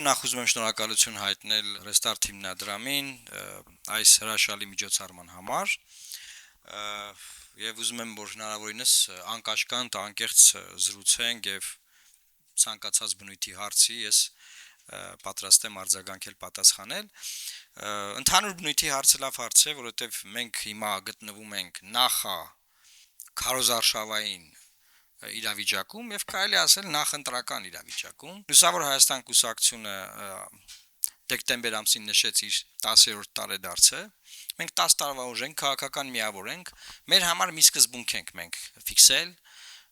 Նախ ուզում եմ շնորհակալություն հայտնել Restart հիմնադրամին այս հրաշալի միջոցառման համար եւ ուզում եմ որ հնարավորինս անկաշկանդ, անկեղծ զրուցենք եւ ցանկացած բնույթի հարցի ես պատրաստ եմ արձագանքել պատասխանել։ Ընդհանուր բնույթի հարցը լավ հարց է, որովհետեւ մենք հիմա գտնվում ենք նախա քարոզարշավային իրավիճակում եւ կարելի ասել նախընտրական իրավիճակում։ Լուսավոր Հայաստան կուսակցությունը դեկտեմբեր ամսին նշեց իր 10-րդ տարեդարձը։ Մենք 10 տարվա ուժ ենք, քաղաքական միավոր ենք։ Մեր համար մի սկզբունք ենք մենք ֆիքսել,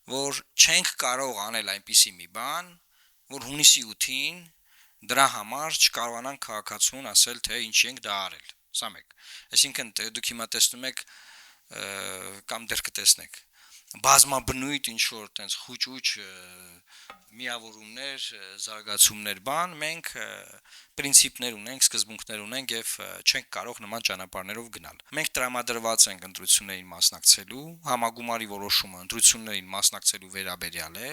որ չենք կարող անել այնպիսի մի բան, որ հունիսի 8-ին դրա համար չկարողանանք քաղաքացուն ասել, թե ինչ ենք դա արել։ Սա մեկ։ Այսինքն դուք հիմա տեսնում եք կամ դեռ կտեսնեք բազմաբնույթ ինչ որ տենց խուճուճ միավորումներ, զարգացումներ բան, մենք պրինցիպներ ունենք, սկզբունքներ ունենք եւ չենք կարող նման ճանապարհներով գնալ։ Մենք տրամադրված ենք ընտրություններին մասնակցելու, համագումարի որոշումը ընտրություններին մասնակցելու վերաբերյալ է։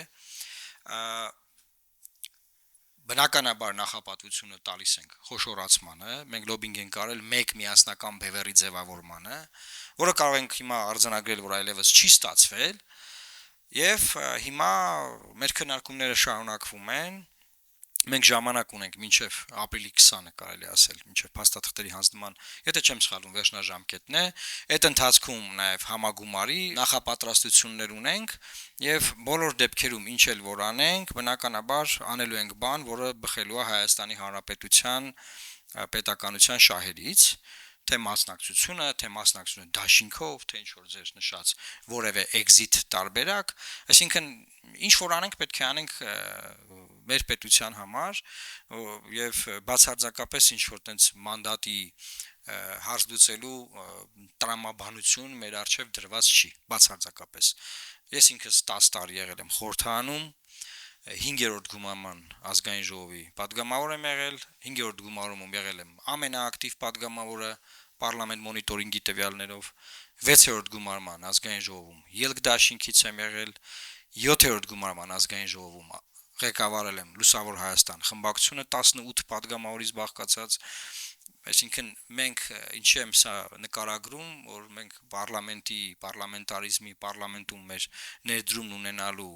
Բնականաբար նախապատվությունը տալիս ենք խոշորացմանը, մենք լոբինգ ենք արել մեկ միասնական բևեռի ձևավորմանը, որը կարող ենք հիմա արձանագրել, որ այլևս չի ստացվել, եւ հիմա մեր քննարկումները շարունակվում են։ Մենք ժամանակ ունենք մինչև ապրիլի 20-ը կարելի ասել, մինչև փաստաթղթերի հանձնման, եթե չեմ սխալվում, վերջնաժամկետն է։ Այդ ընթացքում նաև համագումարի նախապատրաստություններ ունենք եւ բոլոր դեպքերում ինչ էլ որ անենք, բնականաբար անելու ենք բան, որը բխելու է Հայաստանի Հանրապետության պետականության շահերից, թե մասնակցությունը դաշինքով, թե ինչ որ ձեր նշած որևէ exit տարբերակ, այսինքն ինչ որ անենք պետք է անենք մեր պետության համար եւ բացարձակապես ինչ որ տենց մանդատի հարց լուծելու տրամաբանություն մեր արչեւ դրված չի բացարձակապես։ Ես ինքս 10 տարի եղել եմ խորհրդանում 5-րդ գումարման ազգային ժողովի պատգամավոր եմ եղել, 5-րդ գումարում եղել եմ ամենաակտիվ պատգամավորը պարլամենտ մոնիտորինգի տվյալներով, 6-րդ գումարման ազգային ժողովում ելք դաշինքից եմ եղել, 7-րդ գումարման ազգային ժողովում ղեկավարել եմ Լուսավոր Հայաստան խմբակցությունը 18 պատգամավորից բաղկացած, այսինքն մենք ինչի եմ սա նկարագրում, որ մենք պարլամենտարիզմի պարլամենտում մեր ներդրումն ունենալու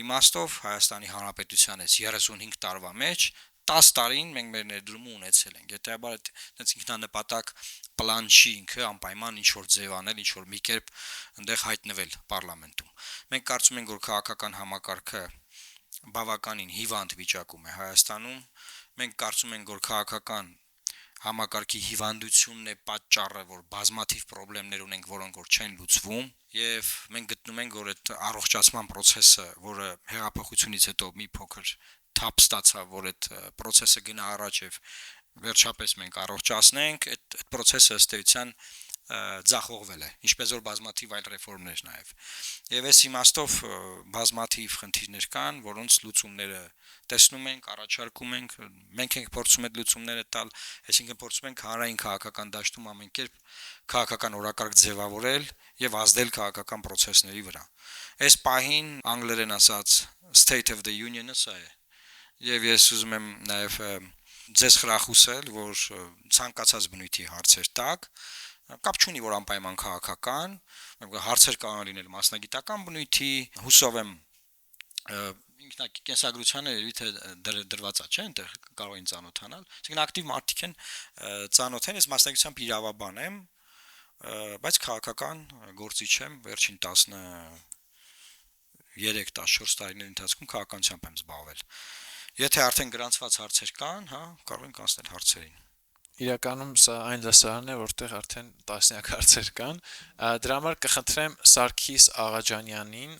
իմաստով Հայաստանի Հանրապետության 35 տարվա մեջ 10 տարին մենք մեր ներդրումը ունեցել ենք։ Հետեւաբար այդպես ինքնանպատակ պլան չի ինքը անպայման ինչ որ ձև անել, ինչ որ մի կերպ այնտեղ հայտնվել պարլամենտում։ Մենք կարծում ենք, որ քաղաքական համակարգը բավականին հիվանդ վիճակում է Հայաստանում։ Մենք կարծում ենք, որ քաղաքական համակարգի հիվանդությունն է պատճառը, որ բազմաթիվ խնդիրներ ունենք, որոնք որ չեն լուծվում, եւ մենք գտնում ենք, որ այդ առողջացման process-ը, որը հեղափոխությունից հետո մի փոքր թափ ստացավ, որ այդ process-ը գնա առաջ եւ վերջապես մենք առողջացնենք, այդ process-ը ըստ էության ձախողվել է, ինչպես որ բազմաթիվ այլ ռեֆորմներ նաեւ։ Եվ այս իմաստով բազմաթիվ խնդիրներ կան, որոնց լուծումները տեսնում ենք, առաջարկում ենք, մենք ենք փորձում այդ լուծումները տալ, այսինքն փորձում ենք հանրային քաղաքական դաշտում ամեն կերպ քաղաքական օրակարգ ձևավորել եւ ազդել քաղաքական process-ների վրա։ Այս պահին անգլերեն ասած state of the union-ը սա է։ Եվ ես ուզում եմ նաեւ ձեզ խրախուսել, որ ցանկացած բնույթի հարցեր տակ, կապ չունի որ անպայման քաղաքական, հարցեր կարող լինել մասնագիտական բնույթի, հուսով եմ ինքնակենսագրությանը երևի թե դրված է, չէ՞, այնտեղ կարող են ծանոթանալ։ Այսինքն ակտիվ մարդիկ են ծանոթ են, ես մասնագիտությամբ իրավաբան եմ, բայց քաղաքական գործիչ եմ, վերջին 13-14 տարիների ընթացքում քաղաքականությամբ եմ զբաղվել։ Եթե արդեն գրանցված հարցեր կան, հա, կարող ենք անցնել հարցերին։ Իրականում սա այն լսարանն է, որտեղ արդեն տասնյակ հարցեր կան։ Դրա համար կխնդրեմ Սարգիս Աղաջանյանին,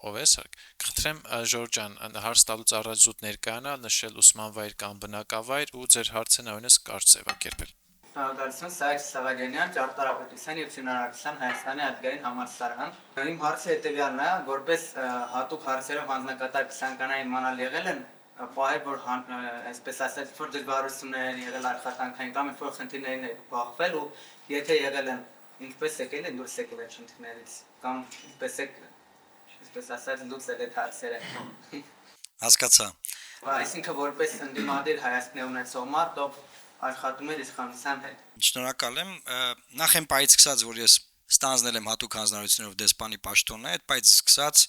ով է Սարգ, կխնդրեմ Ժորժ ջան, հարց տալուց առաջ զուտ ներկայանալ, նշել ուսման վայր կամ բնակավայր ու ձեր հարցը նույնպես կարճ ձևակերպել։ Շնորհակալություն, Սարգիս Աղաջանյան, ճարտարապետության եւ շինարարության Հայաստանի ազգային համալսարան։ Իմ հարցը հետեւյալն է, որպես հատուկ հարցերով անձնակատար կցանկանայի իմանալ եղել են պահեր, որ այսպես ասած որ դժվարություններ եղել աշխատանքային կամ ինչ-որ խնդիրներին եք բախվել ու եթե եղել են ինչպես եկել են դուրս եկել այդ խնդիրներից կամ ինչպես եք այսպես ասած լուծել այդ հարցերը։ Հասկացա։ Այսինքն որպես ընդդիմադիր հայացքներ ունեցող մարդ, ով աշխատում էր իշխանության հետ։ Շնորհակալ եմ։ Նախ եմ պայից սկսած, որ ես ստանձնել եմ հատուկ հանձնարարություններով դեսպանի պաշտոնը, այդ պայից սկսած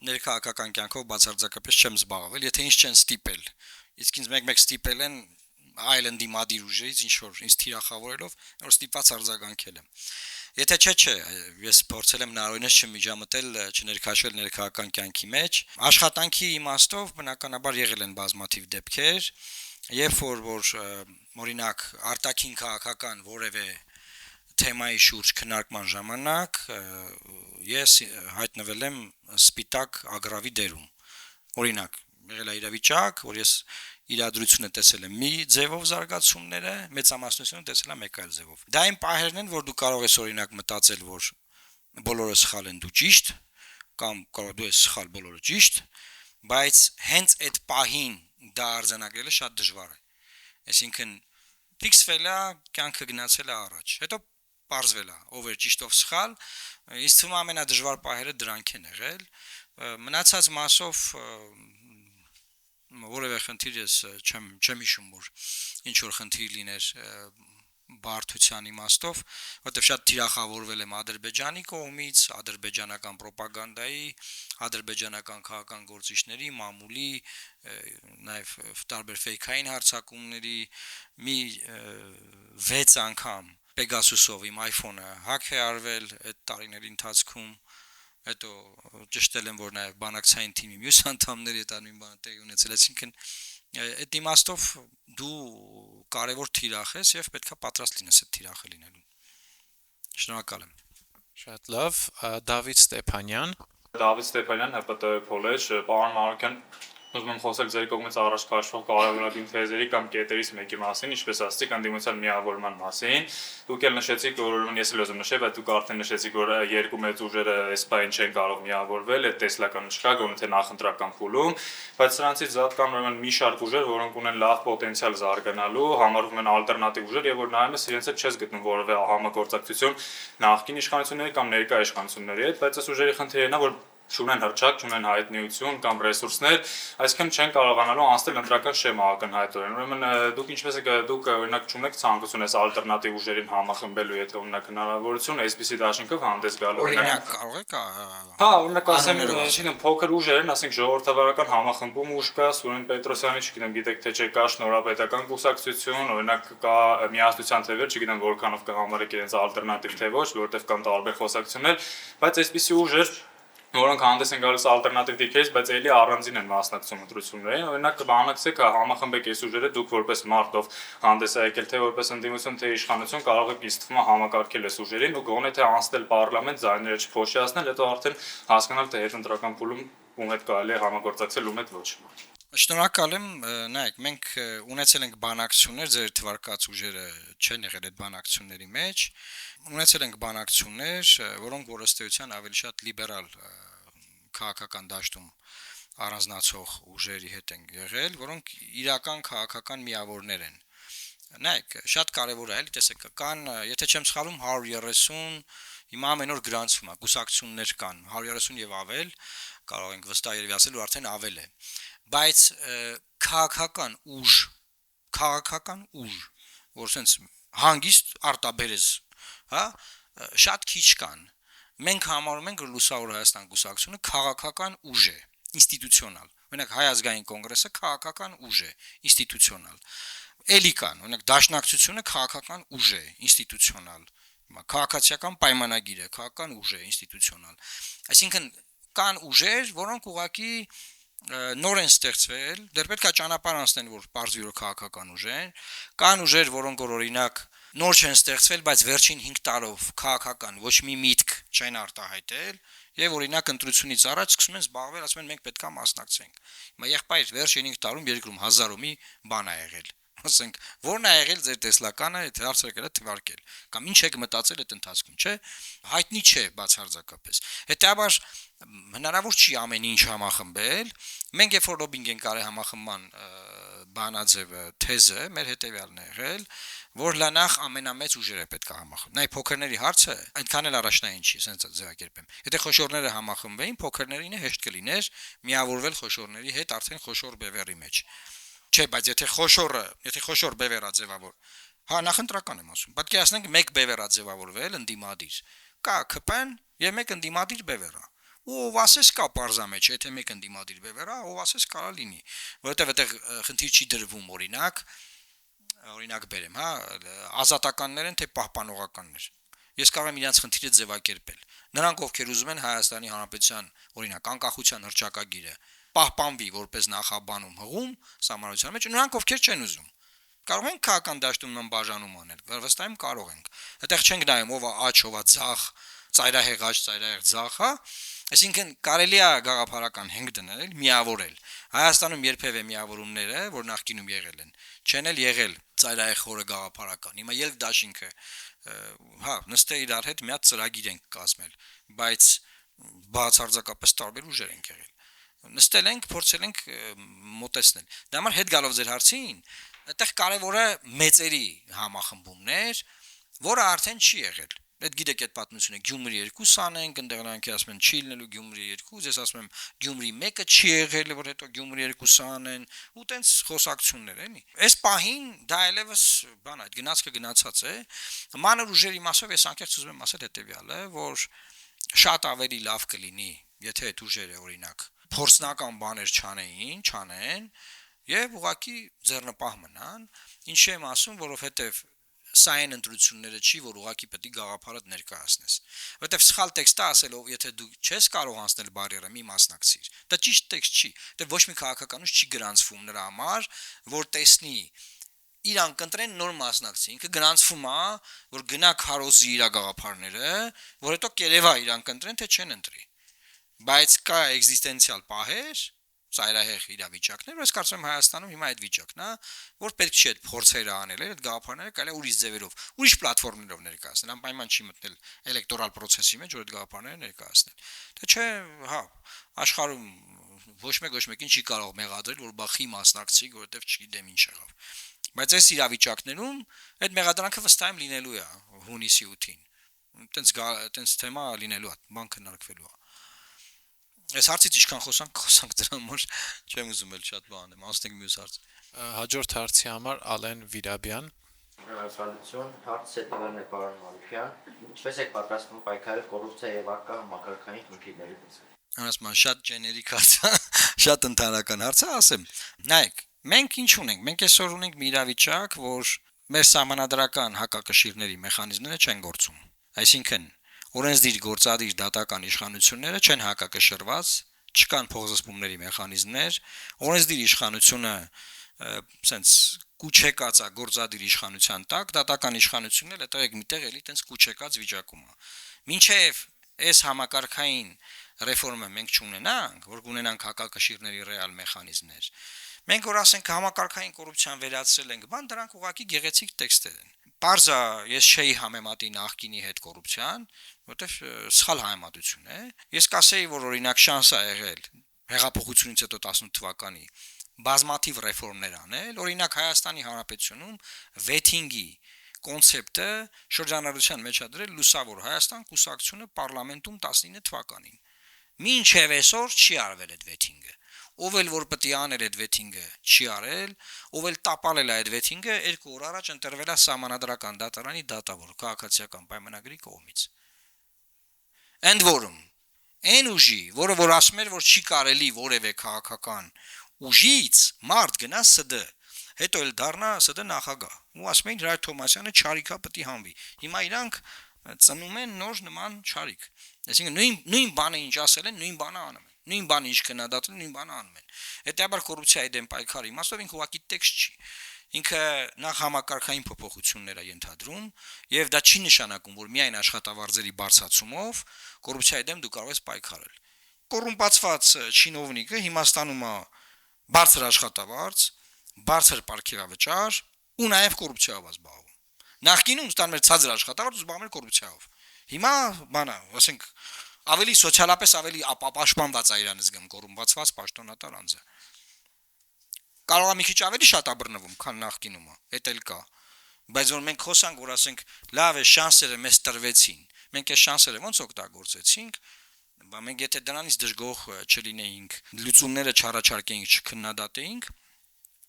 ներքաղաքական կյանքով բացարձակապես չեմ զբաղվել, եթե ինձ չեն ստիպել։ Իսկ ինձ մեկ-մեկ ստիպել են այլ ընդդիմադիր ուժերից, ինչ որ ինձ թիրախավորելով, որ ստիպված արձագանքել եմ։ Եթե չէ, ես փորձել եմ հնարավորինս չմիջամտել, չներքաշել ներքաղաքական կյանքի մեջ։ Աշխատանքի իմաստով բնականաբար եղել են բազմաթիվ դեպքեր, երբ որ օրինակ արտաքին քաղաքական որևէ թեմայի շուրջ քննարկման ժամանակ ես հայտնվել եմ սպիտակ ագրավի դերում։ Օրինակ, եղել է իրավիճակ, որ ես իրադրությունը տեսել եմ մի ձևով զարգացումները, մեծամասնությունը տեսել եմ մեկ այլ ձևով։ Դա այն պահերն են, որ դու կարող ես օրինակ մտածել, որ բոլորը սխալ են, դու ճիշտ, կամ կարող դու ես սխալ, բոլորը ճիշտ, բայց հենց այդ պահին դա արձանագրելը շատ դժվար է։ Այսինքն ֆիքսվել է, կյանքը գնացել է առաջ։ Հետո պարզվել է, ով էր ճիշտ, ով սխալ։ Ինձ թվում է ամենադժվար պահերը դրանք են եղել։ Մնացած մասով որևէ խնդիր ես չեմ հիշում, որ ինչ որ խնդիր լիներ բարդության իմաստով, որտեղ շատ թիրախավորվել եմ Ադրբեջանի կողմից, ադրբեջանական ռոպագանդայի, ադրբեջանական քաղաքական գործիչների, մամուլի, նաև տարբեր ֆեյքային հարձակումների, մի 6 անգամ Pegasus-ով իմ iPhone-ը հակ է արվել այդ տարիների ընթացքում, հետո ճշտել եմ, որ նաև բանակցային թիմի մյուս անդամների հետ անուն բանը տեղի ունեցել, այսինքն այդ իմաստով դու կարևոր թիրախ ես եւ պետքա պատրաստ լինես այդ թիրախը լինելու։ Շնորհակալ եմ։ Շատ լավ, Դավիթ Ստեփանյան։ Դավիթ Ստեփանյան, ՀՊՏ College, պարոն Մարոկյան, ուզում եմ խոսել ձեր կողմից առաջ քաշվող կարևորագույն թեզերի կամ կետերից մեկի մասին, ինչպես ասացիք, ընդդիմության միավորման մասին։ Դուք էլ նշեցիք, որ ես էլ ուզում նշել, բայց դուք արդեն նշեցիք, որ երկու մեծ ուժերը էսպային չեն կարող միավորվել, այդ տեսլականը չկա, գոնե թե նախընտրական փուլում, բայց սրանցից զատ կան ուրեմն մի շարք ուժեր, որոնք ունեն լավ պոտենցիալ զարգանալու, համարվում են ալտերնատիվ ուժեր, եւ որ նայում ես իրենց հետ չես գտնում որևէ համագործակցություն նախկին իշխանությունների կամ ներկա իշխանությունների հետ, բայց այս ուժերի խնդիրն է, որ չունեն հրճակ, չունեն հայտնիություն կամ ռեսուրսներ, այսինքն չեն կարողանալու անցնել ընտրական շեմա ակնհայտորեն։ Ուրեմն դուք ինչպես եք, դուք օրինակ չունեք ցանկություն այս ալտերնատիվ ուժերին համախմբելու, եթե ունենաք հնարավորություն, այսպիսի դաշինքով հանդես գալու։ Օրինակ կարող եք Հա, օրինակ ասեմ, այսինքն փոքր ուժերն, ասենք ժողովրդավարական համախմբում ուժ կա, Սուրեն Պետրոսյանի, չգիտեմ, գիտեք թե չէ, կա շնորհապետական կուսակցություն, օրինակ կա միասնության թևեր, չգիտեմ որքանով կհամարեք իրենց ալտերնատիվ թե ոչ, որովհետև կան տարբեր խոսակցություններ, բայց այսպիսի ուժեր որոնք հանդես են գալիս ալտերնատիվ դիրքերից, բայց էլի առանձին են մասնակցում ընտրություններին։ Օրինակ կբանակցեք, համախմբեք այս ուժերը, դուք որպես մարդով հանդես եկել, թե որպես ընդդիմություն, թե իշխանություն կարող եք ինձ թվում է համակարգել այս ուժերին ու գոնե թե անցնել պարլամենտ, ձայները չփոշիացնել, հետո արդեն հասկանալ թե հետընտրական փուլում ում հետ կարելի է համագործակցել, ում հետ ոչ։ Շնորհակալ եմ, նայեք, մենք ունեցել ենք բանակցություններ, ձեր թվարկած ուժերը չեն եղել այդ բանակցությունների մեջ, ունեցել ենք բանակցություններ, որոնք որ ըստ էության ավելի շատ լիբերալ քաղաքական դաշտում առանձնացող ուժերի հետ են եղել, որոնք իրական քաղաքական միավորներ են։ Նայեք, շատ կարևոր է, էլի տեսեք, կան, եթե չեմ սխալվում, 130, հիմա ամեն օր գրանցվում է, կուսակցություններ կան, 130 եւ ավել, կարող ենք վստահ երևի ասել, որ արդեն ավել է։ Բայց քաղաքական ուժ, որ sense հանգիստ արտաբերես, հա, շատ քիչ կան։ Մենք համարում ենք Լուսավոր Հայաստան կուսակցությունը քաղաքական ուժ է, ինստիտուցիոնալ։ Օրինակ Հայ ազգային կոնգրեսը քաղաքական ուժ է, ինստիտուցիոնալ։ Էլի կան, օրինակ Դաշնակցությունը քաղաքական ուժ է, ինստիտուցիոնալ։ Հիմա քաղաքացիական պայմանագիր է, քաղաքական ուժ է, ինստիտուցիոնալ։ Այսինքն կան ուժեր, որոնք ուղղակի նոր են ստեղծվել, դեռ պետք է ճանապարհ անցնեն, որ բարձր որ քաղաքական ուժ են, կան ուժեր, որոնք օրինակ նոր չեն ստեղծվել, բայց վերջին 5 տարով քաղաքական ոչ մի միտք չեն արտահայտել, եւ օրինակ ընտրությունից առաջ սկսում են զբաղվել, ասում են մենք պետք է մասնակցենք։ Հիմա եղբայր վերջին 5 տարում երկրում 1000-ով մի բան է եղել։ Ասենք, ո՞րն է եղել ձեր տեսլականը, եթե հարցեր եկել է թվարկել, կամ ինչ եք մտածել այդ ընթացքում, չէ՞։ Հայտնի չէ բացարձակապես։ Հետեւաբար հնարավոր չի ամեն ինչ համախմբել։ Մենք երբ որ լոբինգ ենք արել համախմբման բանաձևը, թեզը մեր հետևյալն է եղել, որ լանախ ամենամեծ ուժերը պետք է համախմբեն։ Նայ փոքրների հարցը այնքան էլ առաջնային չի, ասենց ձևակերպեմ։ Եթե խոշորները համախմբվեին, փոքրներինը հեշտ կլիներ միավորվել խոշորների հետ արդեն խոշոր բևեռի մեջ։ Չէ, բայց եթե խոշոր բևեռա ձևավոր, հա նախընտրական եմ ասում։ Պատկերացնենք մեկ բևեռա ձևավորվել ընդդիմադիր։ Կա ԿՊ-ն եւ մեկ ընդդիմադիր բևեռա։ Ու ով ասես կա parza մեջ, եթե մեկ ընդդիմադիր բևեռա, ով ասես կարա լինի, որովհետեւ այդտեղ խնդիր չի դրվում օրինակ բերեմ, հա, ազատականներ են թե պահպանողականներ։ Ես կարող եմ իրենց խնդիրը ձևակերպել։ Նրանք ովքեր ուզում են Հայաստանի Հանրապետության օրինակ անկախության հռչակագիրը պահպանվի որպես նախաբանում հղում սահմանության մեջ, նրանք ովքեր չեն ուզում։ Կարող ենք քաղաքական դաշտում նման բաժանում անել, վստահ եմ կարող ենք։ Այդտեղ չենք նայում ով է աճ, ով է ձախ, ծայրահեղ աճ, ծայրահեղ ձախ, հա։ Այսինքն կարելի է գաղափարական հենք դնել, միավորել։ Հայաստանում երբևէ միավորումները, որ նախկինում եղել են, չեն էլ եղել ծայրահեղ խորը գաղափարական։ Հիմա ելք դաշինքը, հա, նստել իրար հետ մի հատ ծրագիր ենք կազմել, բայց բացարձակապես տարբեր ուժեր ենք եղել։ Նստել ենք, փորձել ենք մոտեցնել։ Դա համար հետ գալով ձեր հարցին, այդտեղ կարևորը մեծերի համախմբումներ, որը արդեն չի եղել։ Այդ գիտեք այդ պատմությունը Գյումրի 2 անենք, այնտեղ նրանք ասում են չի լինելու Գյումրի 2, ես ասում եմ Գյումրի 1-ը չի եղել, որ հետո Գյումրի 2 անեն, ու տենց խոսակցություններ էլի։ Այս պահին դա այլևս բան այդ գնացքը գնացած է։ Մանր ուժերի մասով ես անկեղծ ուզում եմ ասել հետեւյալը, որ շատ ավելի լավ կլինի, եթե այդ ուժերը օրինակ փորձնական բաներ չանեն եւ ուղղակի ձեռնպահ մնան, ինչի եմ ասում, որովհետեւ սա այն ընտրությունները չի, որ ուղղակի պետք է գաղափարդ ներկայացնես։ Որովհետև սխալ տեքստը ասելով, եթե դու չես կարող անցնել բարիերը, մի մասնակցիր։ Դա ճիշտ տեքստ չի։ Դա ոչ մի քաղաքականուց չի գրանցվում նրա համար, որ տեսնի իրան կընտրեն նոր մասնակցի։ Ինքը գրանցվում է, որ գնա քարոզի իր գաղափարները, որ հետո կերևա իրան կընտրեն, թե չեն ընտրի։ Բայց կա էգզիստենցիալ պահեր, ծայրահեղ իրավիճակներ, որ ես կարծում եմ Հայաստանում հիմա այդ վիճակն է, որ պետք չի այդ փորձերը անել, այդ գաղափարները կարելի է ուրիշ ձևերով, ուրիշ պլատֆորմներով ներկայացնել, անպայման չի մտնել էլեկտորալ process-ի մեջ, որ այդ գաղափարները ներկայացնել։ Թե չէ, հա, աշխարհում ոչ մեկին չի կարող մեղադրել, որ բախի մասնակցի, որովհետև չգիտեմ ինչ եղավ։ Բայց այս իրավիճակներում այդ մեղադրանքը վստահ եմ լինելու է հունիսի 8-ին։ Տենց թեմա լինելու է, բան քննարկվելու է։ Այս հարցից ինչքան խոսանք դրա համար չեմ ուզում էլ շատ բան եմ, անցնենք մյուս հարց։ Հաջորդ հարցի համար Ալեն Վիրաբյան։ Շնորհակալություն, հարցը հետևն է պարոն Մարուկյան։ Ինչպես եք պատրաստվում պայքարել կոռուպցիա եւ արկա համակարգային խնդիրների դեմ։ Անասման շատ ջեներիկ հարց է, շատ ընդհանրական հարց է, ասեմ։ Նայեք, մենք ինչ ունենք։ Մենք այսօր ունենք մի իրավիճակ, որ մեր սահմանադրական հակակշիռների մեխանիզմները չեն գործում։ Այսինքն օրենսդիր գործադիր դատական իշխանությունները չեն հակակշռված, չկան փոխզսպումների մեխանիզմներ, օրենսդիր իշխանությունը սենց կուչեկած է գործադիր իշխանության տակ, դատական իշխանությունն էլ այդտեղ միտեղ էլի տենց կուչեկած վիճակում է։ Մինչև այս համակարգային ռեֆորմը մենք չունենանք, որ կունենանք հակակշիռների ռեալ մեխանիզմներ։ Մենք որ ասենք համակարգային կոռուպցիան վերացրել ենք, բան դրանք ուղղակի գեղեցիկ տեքստեր են։ Պարզա ես չէի համեմատի նախկինի հետ կոռուպցիան, որտեվ սխալ համեմատություն է։ Ես կասեի, որ օրինակ շանս է եղել հեղափոխությունից հետո 18 թվականի բազմաթիվ ռեֆորմներ անել, օրինակ Հայաստանի Հանրապետությունում վեթինգի կոնցեպտը շրջանառության մեջ ադրել լուսավոր Հայաստան կուսակցությունը պարլամենտում 19 թվականին։ Մինչև այսօր չի արվել այդ վեթինգը։ Ով էլ որ պետք է աներ այդ վեթինգը չի արել, ով էլ տապալել է այդ վեթինգը 2 օր առաջ ընտրվել է սահմանադրական դատարանի դատավոր քաղաքացիական պայմանագրի կողմից։ Ընդ որում, այն ուժի, որը որ ասում էր, որ չի կարելի որևէ քաղաքական ուժից մարդ գնա ՍԴ, հետո էլ դառնա ՍԴ նախագահ։ Ու ասում էին Հրայր Թոմասյանը չարիքա պետք է հանվի։ Հիմա իրանք ծնում են նոր նման չարիք։ Այսինքն նույն բանը ինչ ասել են, նույն բանը անում են։ Նույն բանը ինչ քննադատել, նույն բանը անում են։ Հետեւաբար կոռուպցիայի դեմ պայքարի իմաստով ինքը ուղղակի տեքստ չի։ Ինքը նախ համակարգային փոփոխություններ է ենթադրում, եւ դա չի նշանակում, որ միայն աշխատավարձերի բարձրացումով կոռուպցիայի դեմ դու կարող ես պայքարել։ Կոռումպացված չինովնիկը հիմա ստանում է բարձր աշխատավարձ, բարձր պարգևավճար ու նաեւ կոռուպցիայով զբաղվում։ Նախկինում ստանում էր ցածր աշխատավարձ ու զբաղվում էր կոռուպցիայով։ Հիմա բանա, ասենք ավելի սոցիալապես ավելի ապապաշտպանված է իրան զգում կոռումպացված պաշտոնատար անձը։ Կարող է մի քիչ ավելի շատ աբռնվում, քան նախկինում, դա էլ կա։ Բայց որ մենք խոսանք, որ ասենք լավ է, շանսերը մեզ տրվեցին։ Մենք այս շանսերը ոնց օգտագործեցինք, բա մենք եթե դրանից դժգոհ չլինեինք, լուծումները չառաջարկեինք, չքննադատեինք,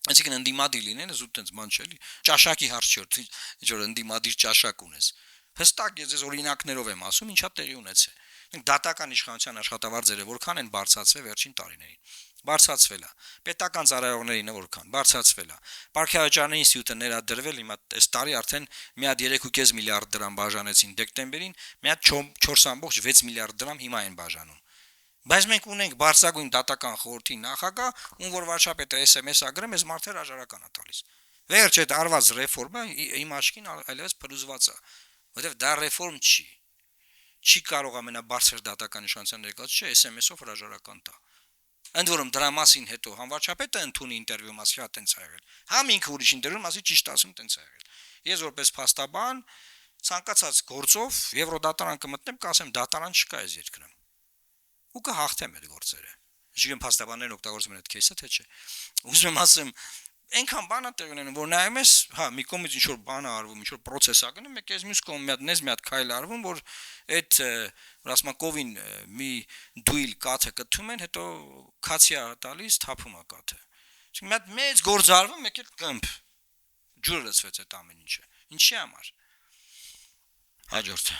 այսինքն ընդդիմադիր լինելը զուտ տենց բան չէ էլի։ Ճաշակի հարց չէ, որ ընդդիմադիր ճաշակ ունես։ Հստակ ես օրինակներով եմ ասում, ինչա տեղի ունեցել։ Դատական իշխանության աշխատավարձերը որքան են բարձրացվել վերջին տարիներին։ Բարձրացվել է։ Պետական ծառայողներինը որքան բարձրացվել է։ Պարքեավճարների ինստիտուտը ներադրվել, հիմա այս տարի արդեն մի հատ 3.5 միլիարդ դրամ բաժանեցին դեկտեմբերին, մի հատ 4.6 միլիարդ դրամ հիմա են բաժանում։ Բայց մենք ունենք բարձրագույն դատական խորհրդի նախագահ, ում որ վարչապետը SMS-ա գրում, այս մարդը հրաժարական է տալիս։ Վերջ այդ արված ռեֆորմը իմ աչքին այլևս փլուզված է, որովհետև դա ռեֆորմ չի։ Չի կարող ամենաբարձր դատական իշխանության ներկայացուցիչը SMS-ով հրաժարական տա։ Ընդ որում դրա մասին հետո հանվարչապետը ընդունի ինտերվյուում ասի, հա տենց ա եղել։ Համ ինքը ուրիշ ինտերվյուում ասի ճիշտ ասում տենց ա եղել։ Ես որպես փաստաբան ցանկացած գործով Եվրոդատարան կմտնեմ, կասեմ դատարան չկա այս երկրում։ Ու կհաղթեմ այդ գործերը։ Ինչի՞ փաստաբաններն օգտագործում են այդ кейսը, թե չէ։ Ուզում եմ ասեմ, այնքան բան է տեղ ունենում, որ նայում ես, հա, մի կողմից ինչ որ բան է արվում, ինչ որ process է գնում, մեկ էս մյուս կողմը մի հատ քայլ արվում, որ այդ որ ասում են կովին մի դույլ կաթը կթում են, հետո քացիա տալիս թափում է կաթը։ Այսինքն մի հատ մեծ գործ արվում, մեկ էլ կմփ։ Ջուրը լցվեց այդ ամեն ինչը։ Ինչի համար։ Հաջորդ։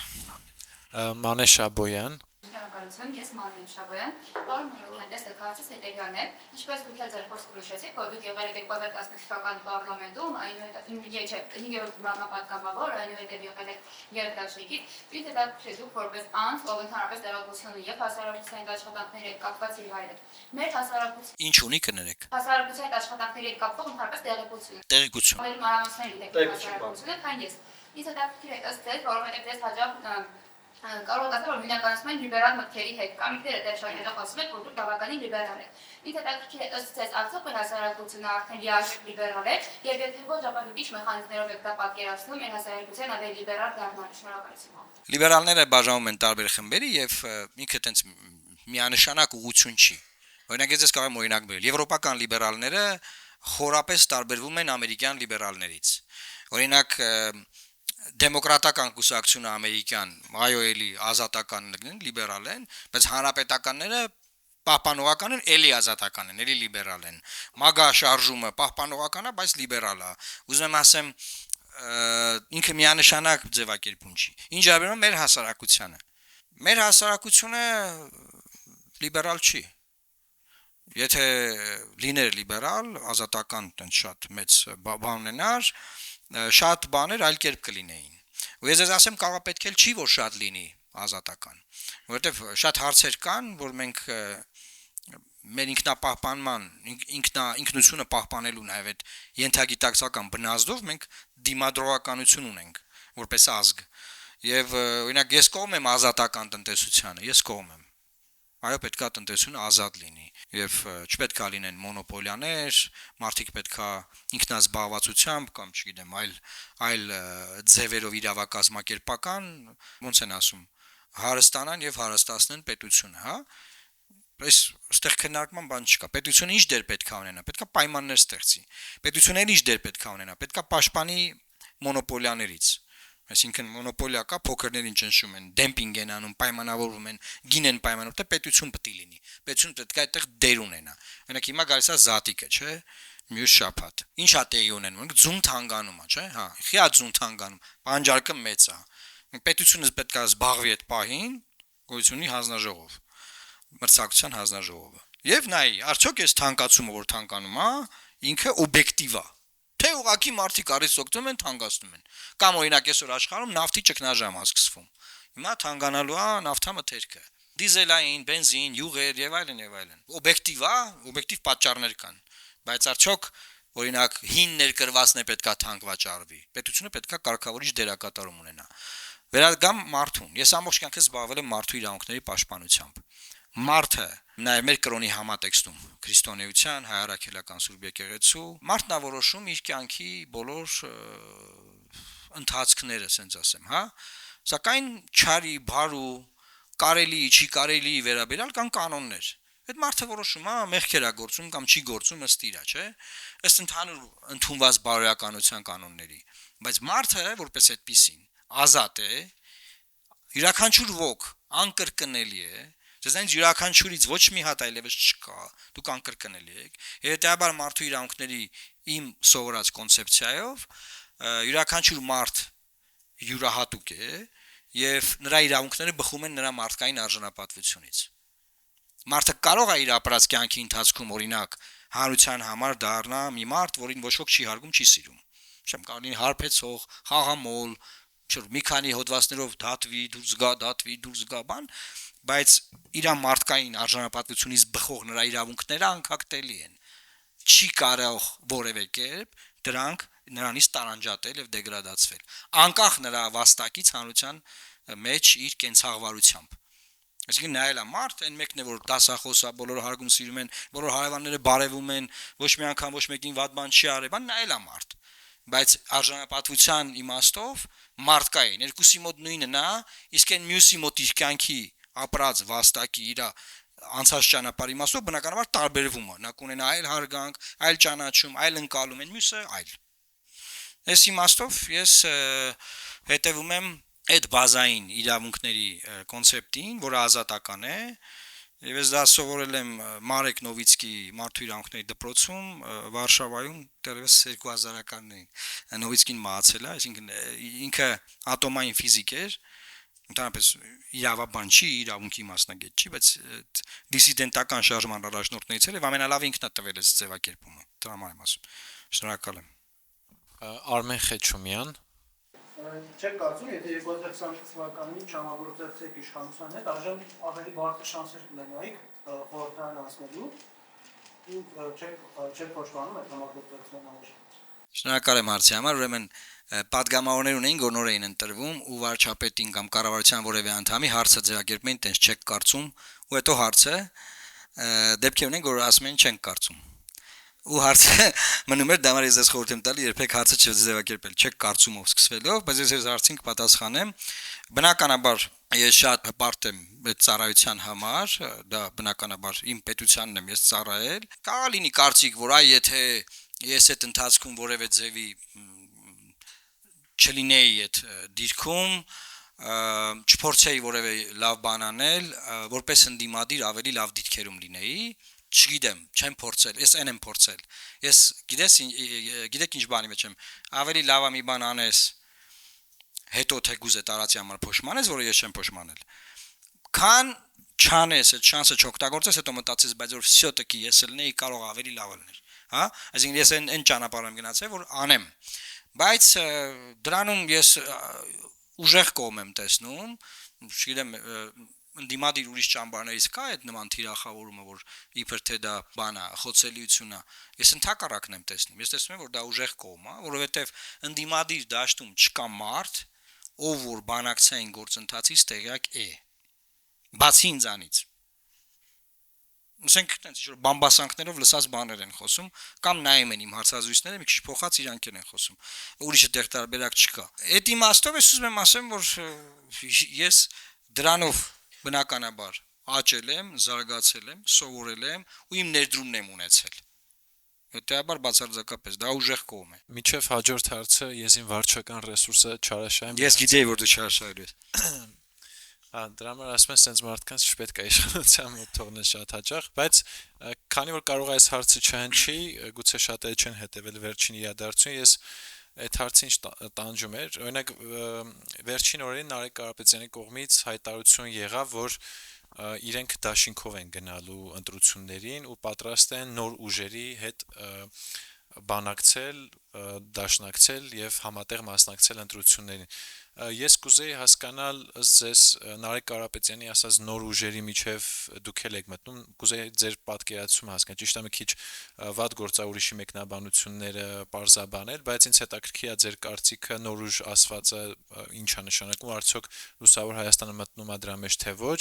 Մանե Շաբոյան Շնորհակալություն, ես Մանե Շաբոյան, պարոն Միրոյանի դեսկացից հետևյալն է, ինչպես դուք էլ ձեր խոսքը նշեցիք, որ դուք եղել եք 2015 թվականի պարլամենտում, այնուհետև 5-րդ բռնապատգամավոր, այնուհետև եղել եք երկրաշարժից, իսկ դա դուք որպես անձ, ով ընդհանրապես տեղեկությունը եւ հասարակության աշխատանքների հետ կապված իր հայրը։ Մեր հասարակության Ինչ ունի կներեք։ հասարակության հետ աշխատանքների հետ կապված ընդհանրապես տեղեկություն։ Տեղեկություն։ Ավելի մանրամասներ դեպի հասարակությունը, քան ես։ Իսկ դա դուք եք ըստ ձեր, որովհետև ես հաջող կարող ասել, որ հիմնականացում են լիբերալ մտքերի հետ, կամ ինքները դերշակելով ասում եք, որ դուք բավականին լիբերալ եք։ Իսկ դա ըստ ձեզ արդյոք մեր հասարակությունը արդեն լիարժեք լիբերալ է, եւ եթե ոչ, ապա դուք ինչ մեխանիզմներով եք դա պատկերացնում մեր հասարակության ավելի լիբերալ դառնալու։ Շնորհակալություն։ Լիբերալները բաժանում են տարբեր խմբերի եւ ինքը տենց միանշանակ ուղղություն չի։ Օրինակ ես կարող եմ օրինակ բերել։ Եվրոպական լիբերալները խորապես տարբերվում են ամերիկյան լիբերալներից։ Օրինակ դեմոկրատական կուսակցությունը ամերիկյան, այո էլի ազատական են, լիբերալ են, բայց հանրապետականները պահպանողական են, էլի ազատական են, էլի լիբերալ են։ Մագա շարժումը պահպանողական է, բայց լիբերալ է։ Ուզում եմ ասեմ, ինքը միանշանակ ձևակերպում չի։ Ինչ արվում մեր հասարակությանը։ Մեր հասարակությունը լիբերալ չի։ Եթե լիներ լիբերալ, ազատական տենց շատ մեծ բան ունենար, շատ բաներ այլ կերպ կլինեին։ Ու ես ասեմ, կարող պետք է չի որ շատ լինի ազատական, որովհետև շատ հարցեր կան, որ մենք մեր ինքնապահպանման, ինքնությունը պահպանելու նաև այդ ենթագիտակցական բնազդով մենք դիմադրողականություն ունենք որպես ազգ։ Եվ օրինակ ես կողմ եմ ազատական տնտեսությանը, ես կողմ եմ։ Այո, պետքա տնտեսությունը ազատ լինի եւ չպետքա լինեն մոնոպոլիաներ, մարդիկ պետքա ինքնազբաղվածությամբ կամ չգիտեմ, այլ ձևերով իրավակազմակերպական, ոնց են ասում, հարստանան եւ հարստացնեն պետությունը, հա։ Բայց այստեղ քննարկման բան չկա։ Պետությունը ինչ դեր պետքա ունենա, պետքա պայմաններ ստեղծի։ Պետությունները ինչ դեր պետքա ունենա, պետքա պաշտպանի մոնոպոլիաներից։ Այսինքն մոնոպոլիա կա, փոքրներին ճնշում են, դեմպինգ են անում, պայմանավորվում են, գին են պայմանավորվում, թե պետություն պետք է լինի։ Պետությունը պետք է այդտեղ դեր ունենա։ Օրինակ հիմա գալիս է զատիկը, չէ՞, մյուս շաբաթ։ Ինչ է տեղի ունենում, ձուն թանգանում է, չէ՞, հա, խիա ձուն թանգանում, պանջարկը մեծ է։ Պետությունը պետք է զբաղվի այդ պահին, գույցունի հանձնաժողով, մրցակցության հանձնաժողովը։ Եվ նայ, արդյոք այս թանկացումը, որ թանկանում է, ինքը օբյեկտիվ է։ Թե ուղակի մարդիկ առից օգտվում են, թանկացնում են։ Կամ օրինակ այսօր աշխարհում նավթի ճգնաժամ է սկսվում։ Հիմա թանկանալու է նավթամթերքը։ Դիզելային, բենզին, յուղեր եւ այլն եւ այլն։ Օբյեկտիվ է, օբյեկտիվ պատճառներ կան։ Բայց արդյոք օրինակ հին ներկրվածն է պետքա թանկ վաճառվի։ Պետությունը պետքա կարգավորիչ դերակատարում ունենա։ Վերադգամ մարդուն։ Ես ամբողջ կյանքս զբաղվել եմ մարդու իրավունքների պաշտպանությամբ։ Մարդը նաև մեր կրոնի համատեքստում քրիստոնեության, հայ առաքելական Սուրբ եկեղեցու մարդն է որոշում իր կյանքի բոլոր ընթացքները, ասենց ասեմ, հա։ Սակայն չարի, բարու, կարելի, չի կարելի վերաբերալ կան կանոններ։ Այդ մարդը որոշում է մեղքեր է գործում կամ չի գործում ըստ իրա, չէ։ Ըստ ընդհանուր ընդունված բարոյականության կանոնների։ Բայց մարդը որպես այդպեսին ազատ է, յուրաքանչյուր ոք անկրկնելի է, ձեզանից յուրաքանչյուրից ոչ մի հատ այլևս չկա, դուք անկրկնելի եք։ Հետեւաբար մարդու իրավունքների իմ սովորած կոնցեպցիայով յուրաքանչյուր մարդ յուրահատուկ է եւ նրա իրավունքները բխում են նրա մարդկային արժանապատվությունից։ Մարդը կարող է իր ապրած կյանքի ընթացքում օրինակ հանրության համար դառնա մի մարդ, որին ոչ ոք չի հարգում, չի սիրում։ Չեմ կարող լինի հարբեցող, խաղամոլ, մի քանի հոդվածներով դատվի, դուրս գա, բան, բայց իր մարդկային արժանապատվությունից բխող նրա իրավունքները անկախտելի են։ Չի կարող որևէ կերպ դրանք նրանից տարանջատել եւ դեգրադացվել, անկախ նրա վաստակից հանրության մեջ իր կենցաղվարությամբ։ Այսինքն նայելա մարդ, այն մեկն է, որ դասախոս է, բոլորը հարգում սիրում են, բոլոր հարևանները բարևում են, ոչ մի անգամ ոչ մեկին վատ բան չի արել, բան նայելա մարդ։ Բայց արժանապատվության իմաստով մարդկային, երկուսի մոտ նույնն է, իսկ այն մյուսի մոտ իր կյանքի ապրած վաստակի իր անցած ճանապարհի իմաստով բնականաբար տարբերվում է։ Նա կունենա այլ հարգանք, այլ ճանաչում, այլ ընկալում, այն մյուսը այլ։ Այս իմաստով ես հետևում եմ այդ բազային իրավունքների կոնցեպտին, որը ազատական է, եւ ես դա սովորել եմ Մարեկ Նովիցկի մարդու իրավունքների դպրոցում Վարշավայում դեռևս 2000-ականներին։ Նովիցկին մահացել է, այսինքն ինքը ատոմային ֆիզիկ էր, ընդհանրապես իրավաբան չի, իրավունքի մասնագետ չի, բայց դիսիդենտական շարժման առաջնորդներից էր եւ ամենալավ ինքն է տվել այս ձևակերպումը։ Դրա համար եմ ասում։ Շնորհակալ եմ։ Արմեն Խեչումյան Չեք կարծում, եթե 2020 թվականին չհամագործակցեք իշխանության հետ, այժմ ավելի բարձր շանսեր կունենայիք խորհրդարան անցնելու ու չեք պաշտպանում այդ համագործակցության համար։ Շնորհակալ եմ հարցի համար, ուրեմն պատգամավորներ ունեին, որ նոր էին ընտրվում ու վարչապետին կամ կառավարության որևէ անդամի հարցը ձևակերպում էին, տենց չեք կարծում, ու հետո հարցը դեպքեր ունեն, որ ասում են չենք կարծում։ Ու հարցը մնում էր դամար ես խորհուրդ եմ տալի երբեք հարցը չձևակերպել, չեք կարծումով սկսվելով, բայց ես հարցին կպատասխանեմ։ Բնականաբար ես շատ հպարտ եմ այդ ծառայության համար, դա բնականաբար իմ պետությանն եմ ես ծառայել։ Կարող լինի կարծիք, որ այ եթե ես այդ ընթացքում որևէ ձևի չլինեի այդ դիրքում, չփորձեի որևէ լավ բան անել, որպես ընդդիմադիր ավելի լավ դիրքերում լինեի, չգիտեմ, չեմ փորձել, ես այն եմ փորձել։ Ես գիտեք ինչ բանի մեջ եմ, ավելի լավ է մի բան անես, հետո թեկուզ է տարածի համար փոշմանես, որը ես չեմ փոշմանել։ Քան չանես, այդ շանսը չօգտագործես, հետո մտածես, բայց որ վсё տկի ես լնեի, կարող ավելի լավ լիներ, հա? Այսինքն ես այն ճանապարհով եմ գնացել, որ անեմ։ Բայց դրանում ես ուժեղ կողմ եմ տեսնում, չգիտեմ, ընդդիմադիր ուրիշ ճամբարներից կա այդ նման թիրախավորումը, որ իբր թե դա բան է, խոցելիություն է։ Ես ընդհակառակն եմ տեսնում։ Ես տեսնում եմ, որ դա ուժեղ կողմ է, որովհետև ընդդիմադիր դաշտում չկա մարդ, ով որ բանակցային գործընթացից տեղյակ է։ Բացի ինձանից։ Ասենք տենց ինչ-որ բամբասանքներով լսած բաներ են խոսում, կամ նայում են իմ հարցազրույցները, մի քիչ փոխած իրանքեր են խոսում։ Ուրիշը դեռ տարբերակ չկա։ Այդ իմաստով ես ուզում եմ ասեմ, որ ես դրանով բնականաբար աճել եմ, զարգացել եմ, սովորել եմ ու իմ ներդրումն եմ ունեցել։ Հետեւաբար բացարձակապես դա ուժեղ կողմ է։ Միջև հաջորդ հարցը ես իմ վարչական ռեսուրսը չարաշահեմ։ Ես գիտեի, որ դու չարաշահել ես։ Դրա համար ասում են, sense մարդկանց չպետք է իշխանության մոտ թողնել շատ հաճախ, բայց քանի որ կարող է այս հարցը չհնչի, գուցե շատերը չեն հետևել վերջին իրադարձություն, ես այդ հարցին տանջում էր, օրինակ վերջին օրերին Նարեկ Կարապետյանի կողմից հայտարարություն եղավ, որ իրենք դաշինքով են գնալու ընտրություններին ու պատրաստ են նոր ուժերի հետ բանակցել, դաշնակցել եւ համատեղ մասնակցել ընտրություններին։ Ես կուզեի հասկանալ ձեզ Նարեկ Կարապետյանի ասած նոր ուժերի միջև դուք եք մտնում, կուզեի ձեր պատկերացումը հասկանալ, ճիշտ է մի քիչ վատ գործավորիչի մեկնաբանությունները պարզաբանել, բայց ինձ հետաքրքիր է ձեր կարծիքը նոր ուժ ասվածը ինչ է նշանակում, արդյոք լուսավոր Հայաստանը մտնում է դրա մեջ թե ոչ,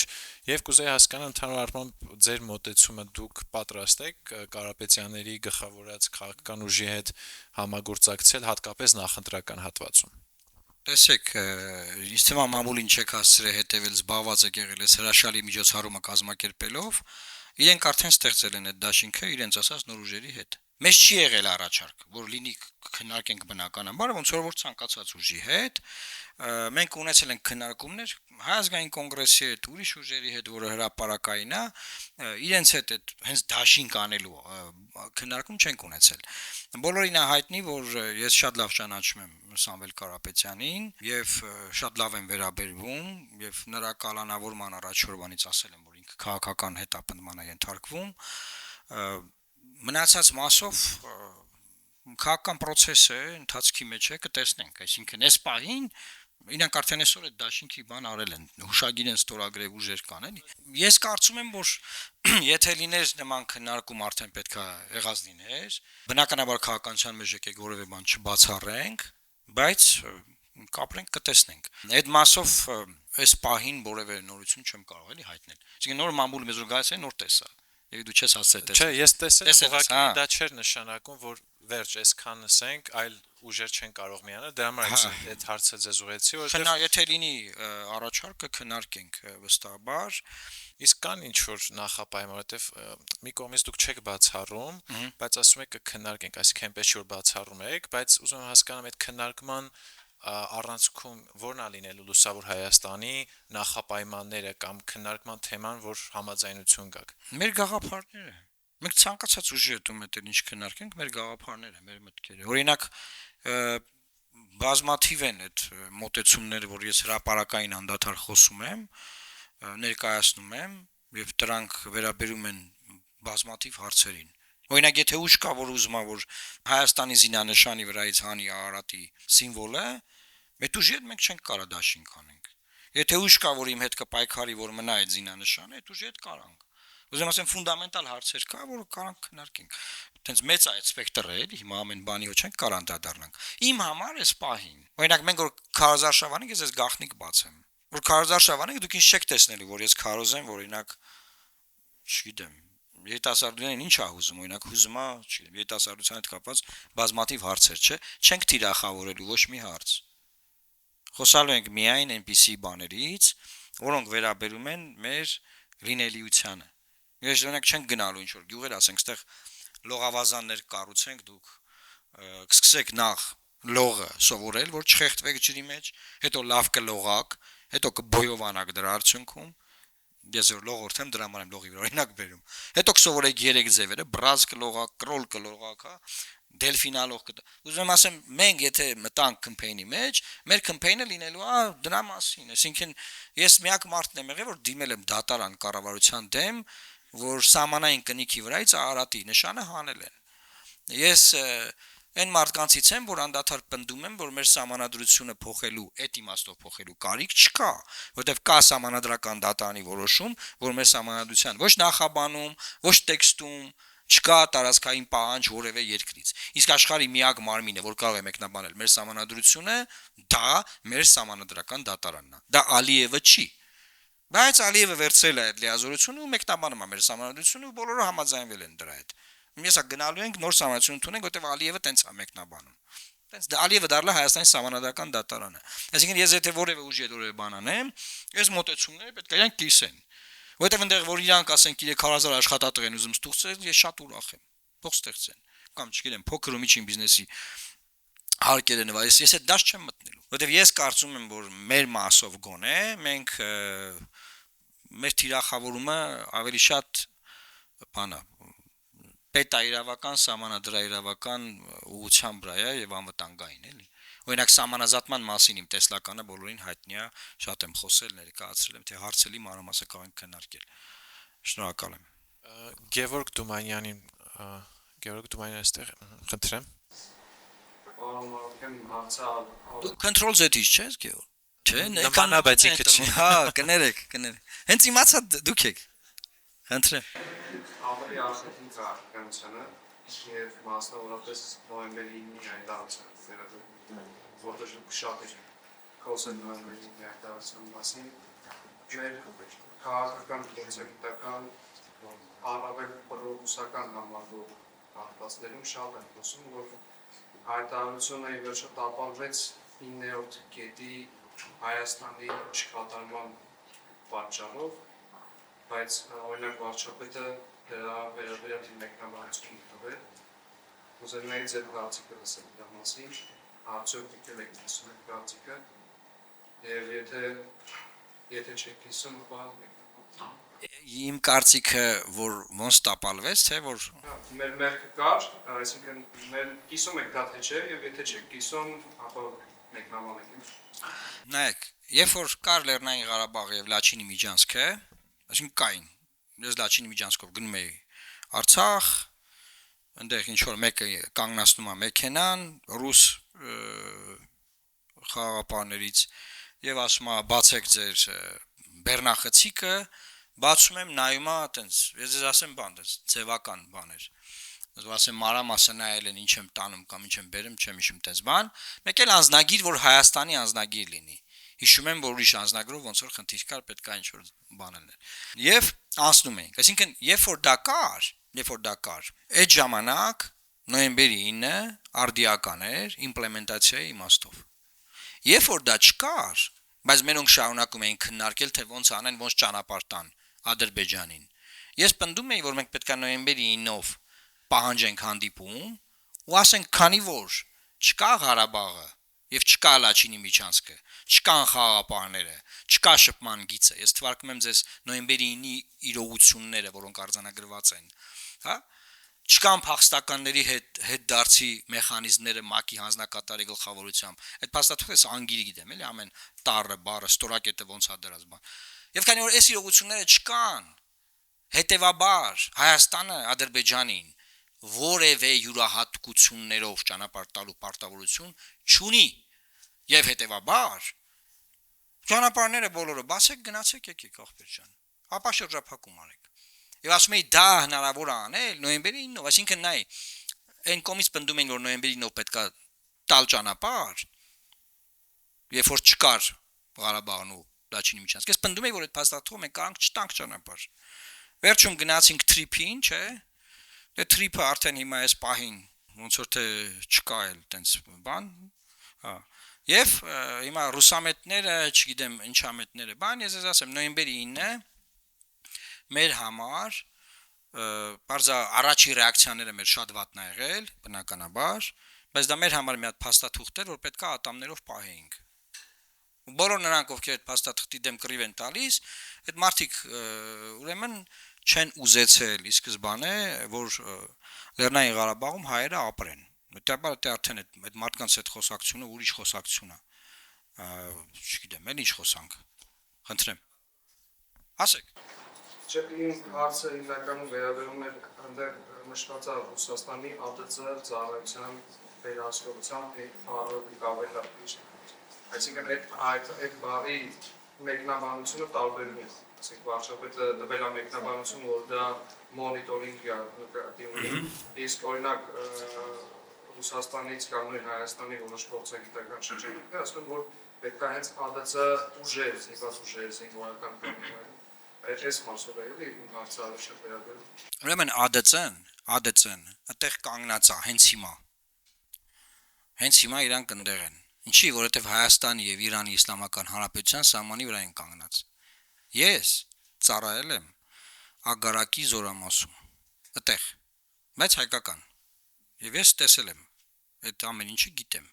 եւ կուզեի հասկանալ ընդհանուր առմամբ ձեր մոտեցումը, դուք պատրաստ եք Կարապետյանների գլխավորած քաղաքական ուժի հետ համագործակցել հատկապես նախընտրական հատվածում։ Տեսեք, ինձ թվում է մամուլին չեք հասցրել հետևել զբաղված եք եղել այս հրաշալի միջոցառումը կազմակերպելով իրենք արդեն ստեղծել են այդ դաշինքը իրենց ասած նոր ուժերի հետ։ Մեզ չի եղել առաջարկ, որ լինի քննարկենք բնականաբար, ոնց որ ցանկացած ուժի հետ, մենք ունեցել ենք քննարկումներ Հայ ազգային կոնգրեսի հետ, ուրիշ ուժերի հետ, որը հրապարակային է, իրենց հետ այդ հենց դաշինք անելու քննարկում չենք ունեցել։ Բոլորին է հայտնի, որ ես շատ լավ ճանաչում եմ Սամվել Կարապետյանին եւ շատ լավ եմ վերաբերվում եւ նրա կալանավորման առաջ օրվանից ասել եմ, որ ինքը քաղաքական հետապնդման է ենթարկվում, մնացած մասով քաղաքական process-ը ընթացքի մեջ է կտեսնենք, այսինքն այս պահին իրանք արդեն այսօր այդ դաշինքի բան արել են, հուշագիր են ստորագրել ուժեր կան, էլի։ Ես կարծում եմ, որ եթե լիներ նման քննարկում արդեն պետքա եղած լիներ, բնականաբար քաղաքականության մեջ եկեք որևէ բան չբացառենք, բայց կապրենք կտեսնենք։ Այդ մասով այս պահին որևէ նորություն չեմ կարող էլի հայտնել։ Այսինքն նոր մամուլ մեզ գալիս է նոր տեսա։ Եվ դու չես ասել Չէ, ես տեսել եմ, ուղղակի հա։ դա չէր նշանակում, որ վերջ այսքան ասենք, այլ ուժեր չեն կարող միանալ, դրա համար այդ հարցը ձեզ ուղեցի, որովհետեւ եթե լինի առաջարկը քննարկենք վստահաբար, իսկ կան ինչ որ նախապայման, որովհետեւ մի կողմից դուք չեք բացառում, բայց ասում եք կքննարկենք, այսինքն այնպես չի որ բացառում եք, բայց ուզում եմ հասկանամ այդ քննարկման առանցքում որն է լինելու լուսավոր Հայաստանի նախապայմանները կամ քննարկման թեման, որ համաձայնություն գաք։ Մեր գաղափարները մենք ցանկացած ուժի հետ ում ինչ քննարկենք, մեր գաղափարները, մեր մտքերը։ Օրինակ բազմաթիվ են այդ մոտեցումները, որ ես հրապարակային անդադար խոսում եմ, ներկայացնում եմ եւ դրանք վերաբերում են բազմաթիվ հարցերին։ Օրինակ եթե ուժ կա, որ ուզում է որ Հայաստանի զինանշանի վրայից հանի Արարատի սիմվոլը, այդ ուժի հետ մենք չենք կարող դաշինք անենք։ Եթե ուժ կա, որ իմ հետ կպայքարի, որ մնա այդ զինանշանը, այդ ուժի հետ կարանք։ Ուզում ասեմ ֆունդամենտալ հարցեր կա, որ կարանք քննարկենք։ Այդտենց մեծ է այդ սպեկտրը, էլի, հիմա ամեն բանի ոչ չենք կարող անդրադառնանք։ Իմ համար էս պահին։ Օրինակ մենք որ քարոզարշավանենք, ես գախնիկ բացեմ։ Որ քարոզարշավանենք, դուք ինչ չեք տեսնելու, որ ես քարոզեմ, որ օրինակ չգիտեմ, երիտասարդներին ինչ է հուզում, օրինակ հուզում է, չգիտեմ, երիտասարդության հետ կապված բազմաթիվ հարցեր, չէ՞, չենք թիրախավորելու ոչ մի հարց։ Խոսալու ենք միայն այնպիսի բաներից, որոնք վերաբերում են մեր լինելիությանը։ Ես օրինակ չենք գնալու ինչ որ գյուղեր, ասենք, ստեղ լողավազաններ կառուցենք, դուք կսկսեք նախ լողը սովորել, որ չխեղդվեք ջրի մեջ, հետո լավ կլողակ, հետո կբոյովանաք դրա արդյունքում։ Ես որ լողորդ եմ, դրա համար եմ լողի վրա օրինակ բերում։ Հետո կսովորեք 3 ձևերը՝ բրազ կլողակ, կրոլ կլողակ, հա, դելֆինալող կտա։ Ուզում ասեմ, մենք եթե մտանք կամփեյնի մեջ, մեր կամփեյնը լինելու է դրա մասին, այսինքն ես միակ մարդն եմ եղել, որ դիմել եմ դատարան կառավարության դեմ, որ սահմանային կնիքի վրայից Արարատի նշանը հանել են։ Ես այն մարդկանցից եմ, որ անդադար պնդում եմ, որ մեր սահմանադրությունը փոխելու, այդ իմաստով փոխելու կարիք չկա, որովհետև կա սահմանադրական դատարանի որոշում, որ մեր սահմանադրության ոչ նախաբանում, ոչ տեքստում չկա տարածքային պահանջ որևէ երկրից։ Իսկ աշխարհի միակ մարմինը, որ կարող է մեկնաբանել մեր սահմանադրությունը, դա մեր սահմանադրական դատարանն է։ Դա Ալիևը չի։ Բայց Ալիևը վերցրել է այդ լիազորությունը ու մեկնաբանում է մեր սահմանադրությունը ու բոլորը համաձայնվել են դրա հետ։ Մենք գնալու ենք նոր սահմանադրություն ունենք, որտեղ Ալիևը տենց է մեկնաբանում։ Տենց Ալիևը դառնա Հայաստանի սահմանադրական դատարանը։ Այսինքն ես եթե որևէ ուժի հետ որևէ բան անեմ, այս մոտեցումները պետք է իրանք կիսեն։ Որտեղ այնտեղ որ իրանք ասեն 3000 աշխատատեղ են ուզում ստուգել, ես շատ ուրախ եմ։ Թող ստեղծեն։ Կամ չգիտեմ, փոքր ու միջին բիզնեսի հարկերը նվայես, ես այդ դաշ չեմ մտնելու։ Որտեղ ես կարծում եմ, որ մեր մասով գոնե մենք մեր թիրախավորումը ավելի շատ բանա պետաիրավական, սահմանադրաիրավական ուղղությամբ վրա է եւ անվտանգային, էլի։ Օրինակ սահմանազատման մասին իմ տեսլականը բոլորին հայտնի է, շատ եմ խոսել, ներկայացրել եմ, թե հարցելի մանրամասը կարող ենք քննարկել։ Շնորհակալ եմ։ Գևորգ Դումանյանին այստեղ խնդրեմ։ Դու control Z-ից չես, Գեորգ։ Չէ, նմանաբացի քչի։ Հա, կներեք։ Հենց իմացա դուք եք։ Խնդրեմ։ Ավելի արժեքին քաղաքականությունը եւ մասնավորապես նոյեմբերի 9-ի այդարացան որտեղ շատ էր խոսել նոյեմբերի 9-ի այդարացան մասին մեր քաղաքական գործընկերական առավել պրոդուսական համարվող հատվածներում շատ են խոսում որ հայտարարությունը ի վերջո տապալվեց 9-րդ կետի Հայաստանի չկատարման պատճառով բայց օրինակ վարչապետը դրա վերաբերյալ մեկնաբանություն տվել։ Ուզում եմ ձեր կարծիքը լսել դրա մասին, արդյոք դուք եք լսում եք կարծիքը, եւ եթե չեք լսում, բան Իմ կարծիքը որ ոնց տապալվեց, թե որ մեր մերկը կար, այսինքն մեր կիսում եք դա թե չէ, եւ եթե չեք կիսում, ապա մեկնաբանեք։ նայեք, երբ որ կար Լեռնային Ղարաբաղը եւ Լաչինի միջանցքը, այսինքն կային, ես Լաչինի միջանցքով գնում էի Արցախ, այնտեղ ինչ որ մեկը կանգնացնում է մեքենան, ռուս խաղապարներից եւ ասում է բացեք ձեր բեռնախցիկը, բացում եմ նայում է այտենց, ես ձեզ ասեմ բան, դες ձևական բաներ։ Ես ասեմ մանրամասը նայել են ինչ եմ տանում կամ ինչ եմ բերում, չեմ հիշում այտենց բան, մեկ էլ անձնագիր, որ Հայաստանի անձնագիր լինի։ Հիշում եմ, որ ուրիշ անձնագրով ոնց որ խնդիր կար, պետք է ինչ որ բան լիներ։ Եվ անցնում էինք, այսինքն երբ որ դա կար, այդ ժամանակ նոյեմբերի 9-ը արդիական էր իմպլեմենտացիայի իմաստով։ Երբ որ դա չկար, բայց մենոնք շարունակում էին քննարկել, թե ոնց անեն, ոնց ճանապարհ տան Ադրբեջանին։ Ես պնդում էի, որ մենք պետք է նոյեմբերի 9-ով պահանջենք հանդիպում ու ասենք, քանի որ չկա Ղարաբաղը եւ չկա Լաչինի միջանցքը, չկան խաղապարները, չկա շփման գիծը։ Ես թվարկում եմ ձեզ նոյեմբերի 9-ի իրողությունները, որոնք արձանագրված են, հա? Չկան փախստականների հետ դարձի մեխանիզմները ՄԱԿ-ի հանձնակատարի գլխավորությամբ։ Այդ փաստաթուղթը անգիրի գիտեմ, էլի ամեն տառը, բառը, ստորակետը ոնց է դրած բան։ Եվ քանի որ այս իրողությունները չկան, հետեւաբար Հայաստանը Ադրբեջանին որևէ յուրահատկություններով ճանապարհ տալու պարտավորություն չունի։ Եվ հետեւաբար ճանապարհները բոլորը բացեք, գնացեք, եկեք ախպեր ջան։ Ապա շրջափակում արեք։ Եվ ասում էի դա հնարավոր է անել նոյեմբերի 9-ով, այսինքն նայ, այն կողմից պնդում էին, որ նոյեմբերի 9-ով պետք է տալ ճանապարհ, երբ որ չկար Ղարաբաղն ու Լաչինի միջանցքը։ Ես պնդում էի, որ այդ փաստաթղթով մենք կարանք չտանք ճանապարհ։ Վերջում գնացինք թրիփին, չէ՞։ Դե թրիփը արդեն հիմա էս պահին ոնց որ թե չկա էլ տենց բան, հա։ Եվ հիմա ռուսամետները, չգիտեմ, ինչամետները, բան, ես ասեմ, նոյեմբերի 9-ը մեր համար բարձա առաջի ռեակցիաները մեր շատ վատն ա եղել, բնականաբար, բայց դա մեր համար մի հատ փաստաթուղթ էր, որ պետք է ատամներով պահեինք։ Բոլոր նրանք, ովքեր այդ փաստաթղթի դեմ կռիվ են տալիս, այդ մարդիկ ուրեմն չեն ուզեցել ի սկզբանե, որ Լեռնային Ղարաբաղում հայերը ապրեն։ Հետաբար դա արդեն այդ մարդկանց այդ խոսակցությունը ուրիշ խոսակցություն է։ Չգիտեմ, էլ ինչ խոսանք։ Խնդրեմ։ Ասեք։ Չէ, իմ հարցը իրականում վերաբերում է այնտեղ նշված է Ռուսաստանի ԱՏՑ ծառայության վերահսկողության հարավի կավետապիչ։ Այսինքն այդ բառի մեկնաբանությունը տարբերում է։ Ասենք վարչապետը տվել է մեկնաբանություն, որ դա մոնիտորինգ է, իսկ օրինակ Ռուսաստանից կամ նույն Հայաստանի որոշ փորձագիտական շրջաններ ասում են, որ պետք է հենց ԱՏՑ ուժեր, զինված ուժեր, զինվորական կազմեր Այս մասով է իմ հարցը շատ վերաբերում։ Ուրեմն ԱԴՑ-ն այդտեղ կանգնած է հենց հիմա։ Հենց հիմա իրանք ընդեղ են։ Ինչի, որովհետև Հայաստանի եւ Իրանի Իսլամական Հանրապետության սահմանի վրա են կանգնած։ Ես ծառայել եմ Ագարակի զորամասում։ Այդտեղ, բայց հայկական։ Եվ ես տեսել եմ այդ ամեն ինչը գիտեմ։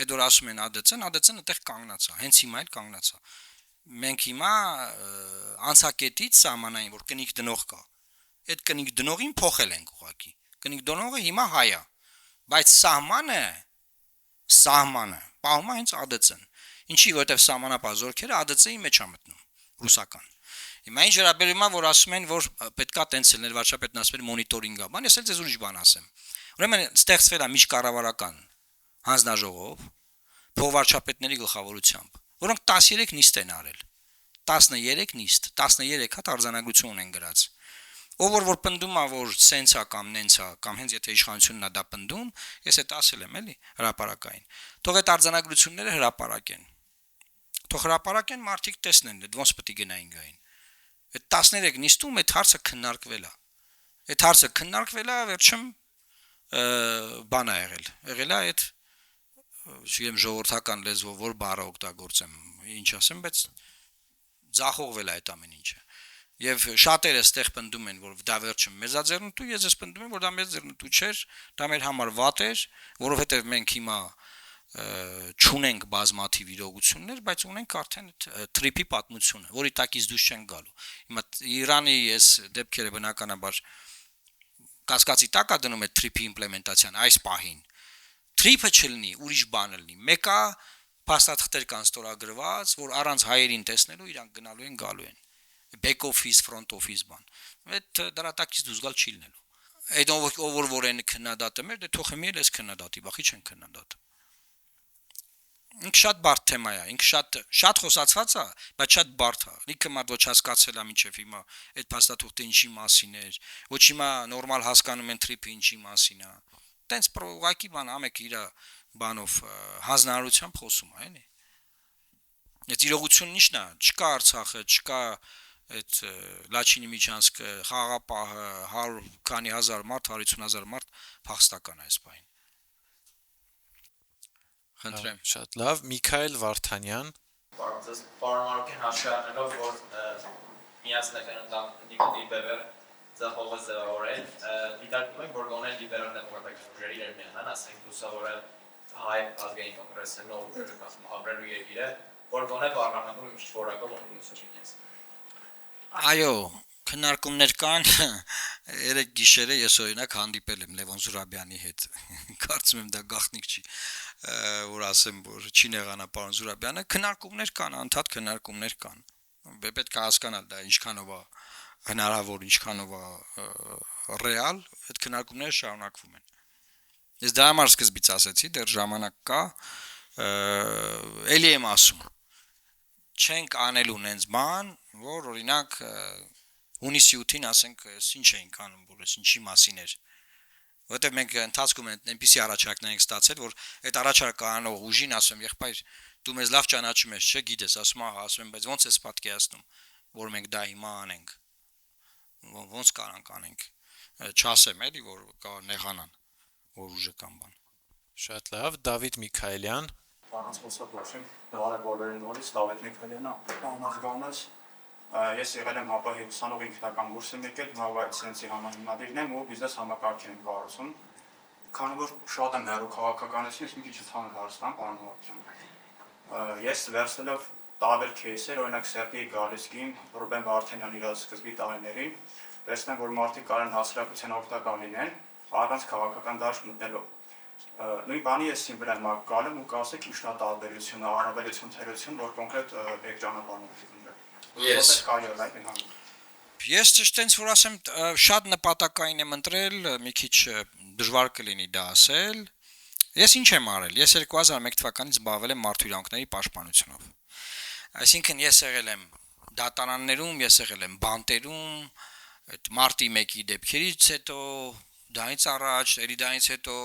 Այդ որ ասում են ԱԴՑ-ն այդտեղ կանգնած է, հենց հիմա էլ կանգնած է։ Մենք հիմա անցակետից սահմանային, որ կնիկ դնող կա։ Այդ կնիկ դնողին փոխել ենք ուղղակի։ Կնիկ դնողը հիմա հայ է, բայց սահմանը պահում է հենց ԱԴՑ-ն։ Ինչի, որովհետև սահմանապահ զորքերը ԱԴՑ-ի մեջ է մտնում, ռուսական։ Հիմա ինչ վերաբերում է, որ ասում են, որ պետքա տենց լինել, վարչապետն ասում է մոնիտորինգ է, բան, ես էլ ձեզ ուրիշ բան ասեմ։ Ուրեմն ստեղծվել է միջկառավարական հանձնաժողով, փոխվարչապետների գլխավորությամբ, որոնք 13 նիստ են արել։ 13 նիստ, 13 հատ արձանագրություն են գրած։ Ով որ պնդում է, որ սենց է կամ նենց է, կամ հենց եթե իշխանությունն է դա պնդում, ես այդ ասել եմ, էլի, հրապարակային։ Թող այդ արձանագրությունները հրապարակեն։ Թող հրապարակեն, մարդիկ տեսնեն, այդ ոնց պետք է գնային գային։ Այդ 13 նիստում այդ հարցը քննարկվել է։ Այդ հարցը քննարկվել է, վերջում բան է եղել։ Եղել է այդ չգիտեմ ժողովրդական լեզվով որ բառը օգտագործեմ, ինչ ասեմ, բայց ձախողվել է այդ ամեն ինչը։ Եվ շատերը ստեղ պնդում են, որ դա վերջը մեծաձեռնուտու, ես ես պնդում եմ, որ դա մեծաձեռնուտու չէր, դա մեր համար վատ էր, որովհետև մենք հիմա չունենք բազմաթիվ իրողություններ, բայց ունենք արդեն թրիփի պատմությունը, որի տակից դուրս չեն գալու։ Հիմա Իրանի այս դեպքերը բնականաբար կասկածի տակ է դնում այդ թրիփի իմպլեմենտացիան այս պահին։ Թրիփը չլինի, ուրիշ բան լինի։ Մեկը փաստաթղթեր կան ստորագրված, որ առանց հայերին տեսնելու իրանք գնալու են գալու են։ Back office, front office բան։ Այդ դրա տակից դուրս գալ չի լինելու։ Այդ ով որ են քննադատը մեր, դե թող հիմի էլ էս քննադատի, բախի չեն քննադատը։ Ինքը շատ բարդ թեմա է, ինքը շատ խոսացված է, բայց շատ բարդ է։ Լիքը մարդ ոչ հասկացել է մինչև հիմա այդ փաստաթուղթը ինչի մասին էր, ոչ հիմա նորմալ հասկանում են թրիփը ինչի մասին է։ Տենց ուղղակի բան ամեկ իր բանով հանձնարարությամբ խոսում է, էլի։ Այդ իրողությունն ինչն է, չկա Արցախը, չկա այդ Լաչինի Միջանցքը, Խաղապահը, 100 քանի հազար մարդ, 150,000 մարդ փախստական է այս բային։ Խնդրեմ։ Շատ լավ, Միքայել Վարդանյան։ Պարոն Մարուկյան հաշվի առնելով, որ միասնական ընտանիքի բևեր ձախողը ձևավորել, դիտարկում ենք, որ գոնե լիբերալ դեմոկրատիկ ուժերի իրար միանան, ասենք լուսավորել հայ ազգային կոնգրեսը նոր ուժերը կազմում ապրելու երկիրը, որ գոնե պարլամենտում ինչ որակով ընդունություն չունես։ Այո, քննարկումներ կան, երեք գիշերը ես օրինակ հանդիպել եմ Լևոն Զուրաբյանի հետ, կարծում եմ դա գաղտնիք չի, որ ասեմ, որ չի նեղանա պարոն Զուրաբյանը, քննարկումներ կան, անդադ քննարկումներ կան, պետք է հասկանալ դա ինչքանով է հնարավոր, ինչքանով է ռեալ, այդ քննարկումները շարունակվում են։ Ես դա համար սկզբից ասեցի, դեռ ժամանակ կա, էլի եմ ասում, չենք անելու նենց բան, որ օրինակ հունիսի 8-ին ասենք ինչ էինք անում, որ ինչի մասին էր։ Որտեղ մենք ընթացքում այնպիսի առաջարկներ ենք ստացել, որ այդ առաջարկը անող ուժին ասում եղբայր, դու մեզ լավ ճանաչում ես, չէ, գիտես, ասում եմ, բայց ո՞նց ես պատկերացնում, որ մենք դա հիմա անենք։ Ոնց կարանք անենք։ Չասեմ էլի, որ կա նեղանան, որ ուժը կամ բան։ Շատ լավ, Դավիթ Միքայելյան։ Առանց խոսափոխին դարը բոլորին նորից Դավիթ Միքայելյանը անազգանած ես եղել եմ ՀԱՊՀ-ի ուսանող ինքնական կուրս եմ եկել, նավայցենցի համահիմնադիրն եմ ու բիզնես համակարգ եմ կառուցում։ Քանի որ շատ եմ հեռու քաղաքականությունից մի քիչ ցաներ հարցնամ, պարոն Մարուկյան։ Ես վերցնելով տարբեր кейսեր, օրինակ Սերգեյ Գալիսկին, Ռուբեն Վարդանյան իր սկզբի տարիներին, տեսնեմ, որ մարդիկ կարող են հասարակության օգտակար լինեն, առանց քաղաքական դաշտ մտնելով։ Նույն բանի ես իմ վրա գալեմ ու կասեք ինչն է տարբերությունը, առավելություն, թերություն, որ կոնկրետ այդ ճանապարհով Ես ճշտենց որ ասեմ, շատ նպատակային եմ ընտրել, մի քիչ դժվար կլինի դա ասել։ Ես ինչ եմ արել։ Ես 2001 թվականից զբաղվել եմ մարդու իրավունքների պաշտպանությունով։ Այսինքն ես եղել եմ դատարաններում, ես եղել եմ բանտերում, այդ մարտի 1-ի դեպքերից հետո, դրանից առաջ, դրանից հետո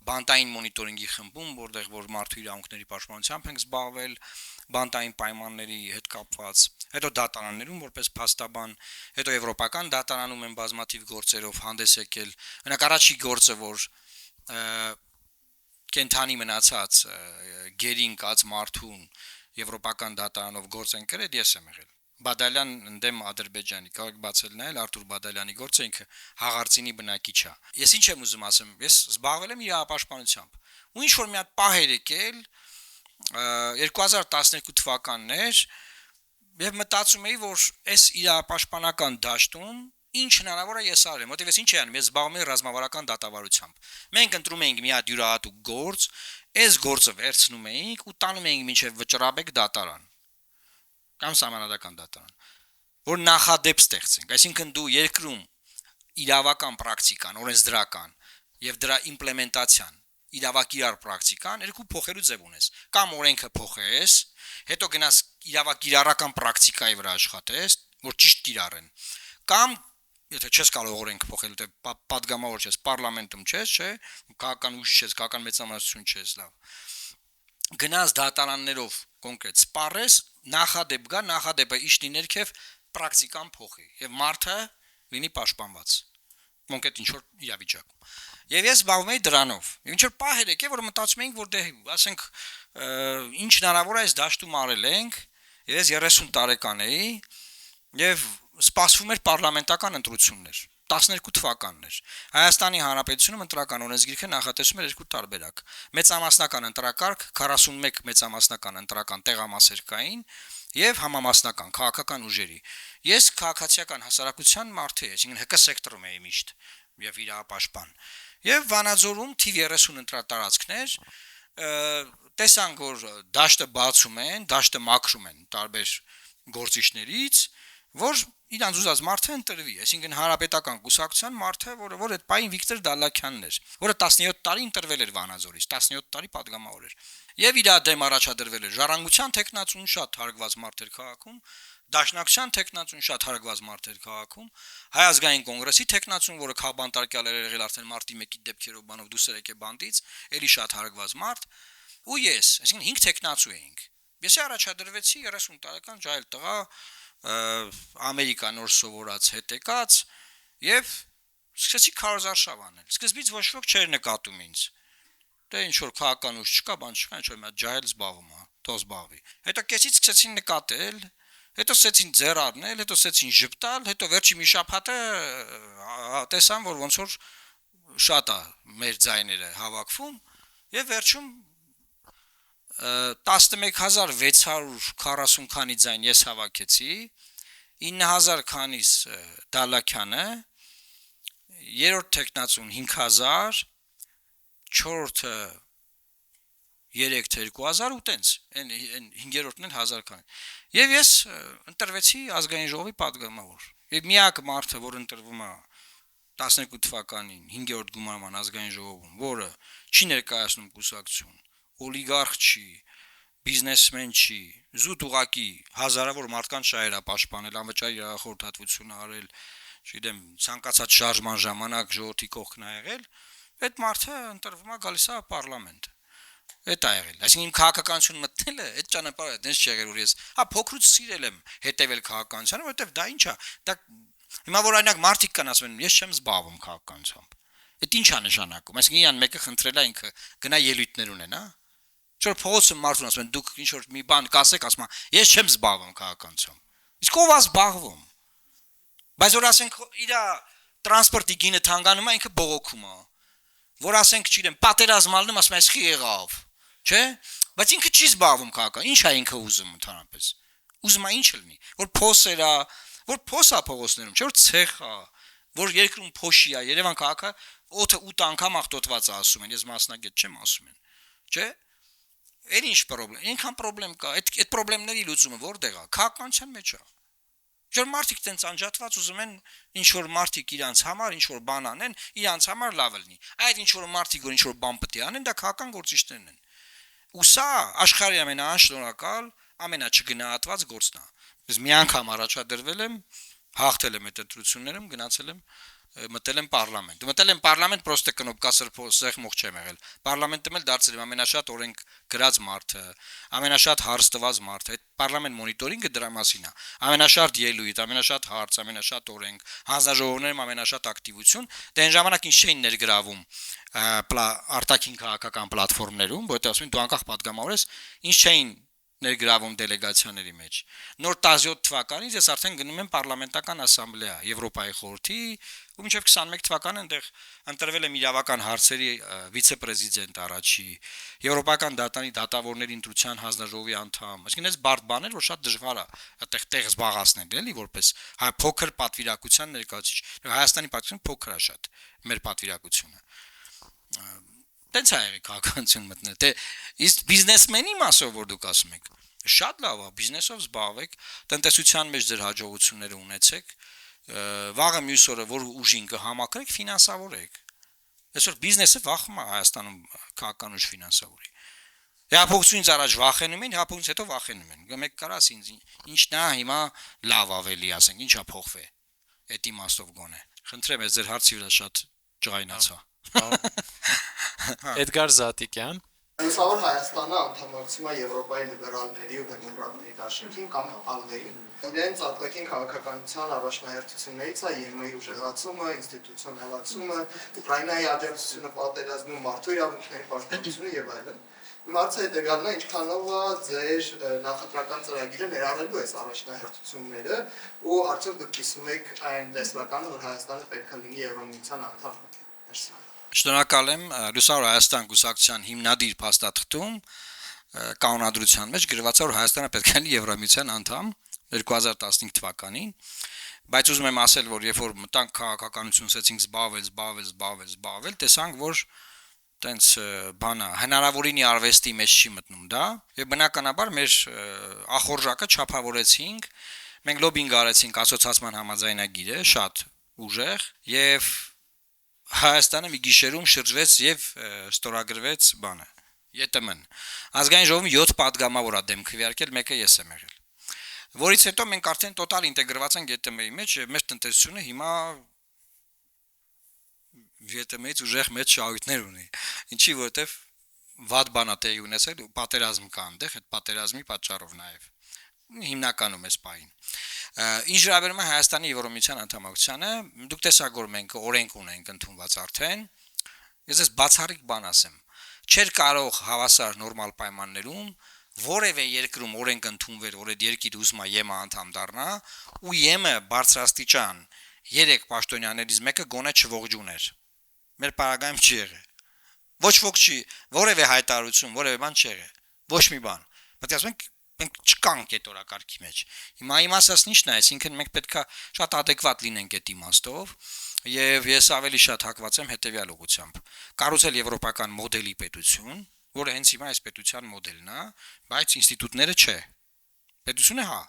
բանտային մոնիտորինգի խմբում, որտեղ որ մարդու իրավունքների պաշտպանությամբ ենք զբաղվել, բանտային պայմանների հետ կապված, հետո դատարաններում որպես փաստաբան, հետո եվրոպական դատարանում են բազմաթիվ գործերով հանդես եկել։ Օրինակ առաջի գործը, որ կենթանի մնացած գերին կած մարդուն եվրոպական դատարանով գործ են կրել, ես եմ եղել։ Բադալյան ընդդեմ Ադրբեջանի, կարող բացել նայել Արտուր Բադալյանի գործը, ինքը Հաղարծինի բնակիչ է։ Ես ինչ եմ ուզում ասեմ, ես զբաղվել եմ իրավապաշտպանությամբ։ Ու ինչ որ մի հատ պահ էր եկել 2012 թվականն էր, եւ մտածում էի, որ այս իրավապաշտպանական դաշտում ինչ հնարավոր է ես արեմ, որտեղ ես ինչ եմ անում, ես զբաղվում եմ ռազմավարական դատավարությամբ։ Մենք ընտրում էինք մի հատ յուրահատուկ գործ, այս գործը վերցնում էինք ու տանում էինք մինչև Վճռաբեկ դատարան կամ Սահմանադրական դատարան, որ նախադեպ ստեղծենք, այսինքն դու երկրում իրավական պրակտիկան, օրենսդրական եւ դրա իմպլեմենտացիան, իրավակիրառ պրակտիկան երկու փոխելու ձև ունես, կամ օրենքը փոխես, հետո գնաս իրավակիրառական պրակտիկայի վրա աշխատես, որ ճիշտ կիրառեն, կամ եթե չես կարող օրենք փոխել, դե պատգամավոր չես, պարլամենտում չես, չէ, քաղաքական ուժ չես, քաղաքական մեծամասնություն չես, լավ։ Գնաս դատարաններով կոնկրետ սպառես, նախադեպ գա, նախադեպը իշտի ներքև պրակտիկան փոխի եւ մարդը լինի պաշտպանված կոնկրետ ինչ որ իրավիճակում։ Եվ ես զբաղվում եի դրանով։ Ինչ որ պահեր եկե, որ մտածում էինք, որ դե ասենք ինչ հնարավոր է այս դաշտում արել ենք, ես 30 տարեկան էի եւ սպասվում էր պարլամենտական ընտրություններ 12 թվականն էր Հայաստանի Հանրապետությունում ընտրական օրենսգիրքը նախատեսում էր երկու տարբերակ մեծամասնական ընտրակարգ 41 մեծամասնական ընտրական տեղամասեր կային եւ համամասնական քաղաքական ուժերի ես քաղաքացիական հասարակության մարդ էի այսինքն ՀԿ սեկտորում էի միշտ եւ իրապաշտպան եւ Վանաձորում թիվ 30 ընտրատարածքներ տեսանք որ դաշտը բացում են դաշտը մաքրում են տարբեր գործիչներից որ իրանց ուզած մարդը ընտրվի, այսինքն հանրապետական կուսակցության մարդը, որ այդ պայն Վիկտոր Դալլաքյանն էր, որը 17 տարի ընտրվել էր Վանաձորից, 17 տարի падգամավոր էր։ Եվ իր դեմ առաջադրվել էր ժառանգության տեխնացուն շատ հարգված մարդ էր քաղաքում, Դաշնակցության տեխնացուն շատ հարգված մարդ էր քաղաքում, Հայ ազգային կոնգրեսի տեխնացուն, որը քաղբանտարկյալ էր եղել արդեն մարտի 1-ի դեպքերով բանով դուսեր եկե բանդից, էլի շատ հարգված մարդ, ու ես, այսինքն 5 տեխնացու էինք։ Ես առաջադրվեցի 30 տարեկան ջահել տղա Ամերիկա նոր սովորած հետեկած եւ սկսեցի քարոզարշավ անել։ Սկզբից ոչ ոք չէր նկատում ինձ։ Դե ինչ որ քաղաքական ուժ չկա, բան չկա, ինչ որ մի ջահել զբաղվում է, թող զբաղվի։ Հետո կեսից սկսեցին նկատել, հետո սկսեցին ձեռ առնել, հետո սկսեցին ժպտալ, հետո վերջի մի շաբաթը տեսան, որ ոնց որ շատ է մեր ձայները հավաքվում եւ վերջում 11640 քանի ձայն ես հավաքեցի 9000 քանիս Դալլաքյանը երրորդ տեխնացուն 5000 չորրորդը 3-2000 ու տենց այն 5-րդն էլ 1000 քանի եւ ես ընտրվեցի ազգային ժողովի падգամավոր եւ միակ մարդը որ ընտրվում է 12 թվականին 5-րդ գումարման ազգային ժողովում որը չի ներկայացնում կուսակցություն օլիգարխ չի, բիզնեսմեն չի, զուտ ուղակի հազարավոր մարդկանց շահեր է պաշտպանել, անվճար իրախորհրդատվություն արել, չգիտեմ, ցանկացած շարժման ժամանակ ժողովրդի կողքն է եղել, այդ մարդը ընտրվում է գալիս է պարլամենտ։ Այդ է եղել։ Այսինքն իմ քաղաքականություն մտնելը այդ ճանապարհը դες չի եղել, որ ես փոքրուց սիրել եմ հետևել քաղաքականությանը, որովհետև դա ինչ է, դա հիմա որ այնակ մարդիկ կան ասում են, ես չեմ զբաղվում քաղաքականությամբ։ Այդ ինչ է նշանակում։ Այսինքն իրան մեկը խնդրել է ինքը գնա ելույթներ ունենա։ Չոր փողոցը մարդուն ասում են դուք ինչ որ մի բան կասեք ասում ես չեմ զբաղվում քաղաքականությամբ իսկ ով է զբաղվում բայց որ ասենք իր տրանսպորտի գինը թանգանում է ինքը բողոքում է որ ասենք չգիտեմ պատերազմ ալնում ասում ես խի եղավ չէ բայց ինքը չի զբաղվում քաղաքական ինչ է ինքը ուզում ընդհանրապես ուզում է ինչ լինի որ փոսերա որ փոսա փողոցներում չէ որ ցեխ է որ երկրում փոշի է Երևան քաղաքը 8 անգամ ախտոտված է ասում են ես մասնագետ չեմ ասում են չէ Էլ ինչ պրոբլեմ, ինքան պրոբլեմ կա, այդ պրոբլեմների լուծումը որտեղ է, քաղաքականության մեջ է։ Որ մարդիկ տենց անջատված ուզում են ինչ որ մարդիկ իրանց համար ինչ որ բան անեն, իրանց համար լավ լինի։ Այդ ինչ որ մարդիկ որ ինչ որ բան պետք է անեն, դա քաղաքական գործիչներն են։ Ու սա աշխարհի ամենաանշնորհակալ, ամենաչգնահատված գործն է։ Ես մի անգամ առաջադրվել եմ, հաղթել եմ այդ ընտրություններում, գնացել եմ մտել եմ պարլամենտ։ Մտել եմ պարլամենտ պրոստը կնոպկասր սեղ մող չեմ եղել։ Պարլամենտում էլ դարձել եմ ամենաշատ օրենք գրած մարդը, ամենաշատ հարց տված մարդը։ Այդ պարլամենտ մոնիտորինգը դրա մասին է։ Ամենաշատ ելույթ, ամենաշատ հարց, ամենաշատ օրենք, հանձնաժողովներում ամենաշատ ակտիվություն։ Դե այն ժամանակ ինչ չէին ներգրավում արտաքին քաղաքական պլատֆորմներում, որտեղ ասում են դու անկախ падգամավոր ես, ինչ չէին ներգրավում դելեգացիաների մեջ։ Նոր 17 թվականից ես արդեն գնում եմ պարլամենտական ասամբլեա Եվրոպայի խորհրդի ու մինչև 21 թվականը այնտեղ ընտրվել եմ իրավական հարցերի վիցեպրեզիդենտ առաջի Եվրոպական դատանի դատավորների ընտրության հանձնաժողովի անդամ։ Այսինքն այս բարդ բաներ որ շատ դժվար է այդտեղ տեղ զբաղացնել էլի որպես փոքր պատվիրակության ներկայացուցիչ։ Հայաստանի պատվիրակությունը փոքր է շատ մեր պատվիրակությունը։ Տենց է եղել քաղաքականություն մտնել։ Դե իսկ բիզնեսմենի մասով որ դուք ասում եք, շատ լավ է, բիզնեսով զբաղվեք, տնտեսության մեջ ձեր հաջողությունները ունեցեք, վաղը մյուս օրը որ ուժին կհամակրեք, ֆինանսավորեք։ Այսօր բիզնեսը վախում է Հայաստանում քաղաքական ուժ ֆինանսավորի։ Հեղափոխությունից առաջ վախենում են, հեղափոխությունից հետո վախենում են։ Մեկ կարաս ինձ ինչն է հիմա լավ ավելի ասենք, ինչա փոխվե։ Այդ իմաստով գոնե։ Խնդրեմ, ես ձեր հարցի վրա շատ ջղայնացա։ Էդգար Զատիկյան Լուսավոր Հայաստանը անդամակցում է Եվրոպայի լիբերալների ու դեմոկրատների դաշինքին կամ ԱԼԴԵ-ին։ Իրենց արտաքին քաղաքականության առաջնահերթություններից է ԵՄ-ի ուժեղացումը, ինստիտուցիոնալացումը, Ուկրաինայի աջակցությունը պատերազմում, մարդու իրավունքների պաշտպանությունը եւ այլն։ Հարցը հետևյալն է, ինչքանով է ձեր նախընտրական ծրագիրը ներառելու այս առաջնահերթությունները ու արդյոք դուք կիսում եք այն տեսլականը, որ Հայաստանը պետք է լինի Եվրամիության անդամ։ Շնորհակալ եմ Լուսավոր Հայաստան կուսակցության հիմնադիր փաստաթղթում կանոնադրության մեջ գրված է, որ Հայաստանը պետք է լինի Եվրամիության անդամ 2015 թվականին, բայց ուզում եմ ասել, որ երբ որ մտանք քաղաքականություն սկսեցինք զբաղվել, տեսանք, որ տենց բանա հնարավորինի արվեստի մեջ չի մտնում դա, եւ բնականաբար մեր ախորժակը չափավորեցինք, մենք լոբինգ արեցինք ասոցիացիան համաձայնագիրը շատ ուժեղ եւ Հայաստանը մի գիշերում շրջվեց եւ ստորագրվեց բանը ԵՏՄ-ն։ Ազգային ժողովի 7 падգամավոր է դեմ քվեարկել, մեկը ես եմ եղել։ Որից հետո մենք արդեն տոտալ ինտեգրված ենք ԵՏՄ-ի մեջ եւ մեր տնտեսությունը հիմա ԵՏՄ-ից ուժեղ մեծ շահույթներ ունի։ Ինչի որովհետեւ վատ բան է տեղի ունեցել ու պատերազմ կա այնտեղ, այդ պատերազմի պատճառով նաեւ հիմնականում էս պահին։ Ինչ վերաբերում է Հայաստանի Եվրոմիության անդամակցությանը, դուք տեսաք, որ մենք օրենք ունենք ընդունված արդեն։ Ես ես բացառիկ բան ասեմ։ Չէր կարող հավասար նորմալ պայմաններում որևէ երկրում օրենք ընդունվել, որ այդ երկիրը ուզում է ԵՄ անդամ դառնա, ու ԵՄ բարձրաստիճան 3 պաշտոնյաներից մեկը գոնե չողջուներ։ Մեր պարագայում չի եղել։ Ոչ ոք չի, որևէ հայտարարություն, որևէ բան չի եղել։ Ոչ մի բան։ Բայց ասում մենք չկանք այդ օրակարգի մեջ։ Հիմա իմ ասածն ինչն է, այսինքն մենք պետքա շատ adekvat լինենք այդ իմաստով, եւ ես ավելի շատ հակված եմ հետեւյալ ուղղությամբ։ Կառուցել եվրոպական մոդելի պետություն, որը հենց հիմա այս պետության մոդելն է, բայց ինստիտուտները չէ։ Պետությունը հա,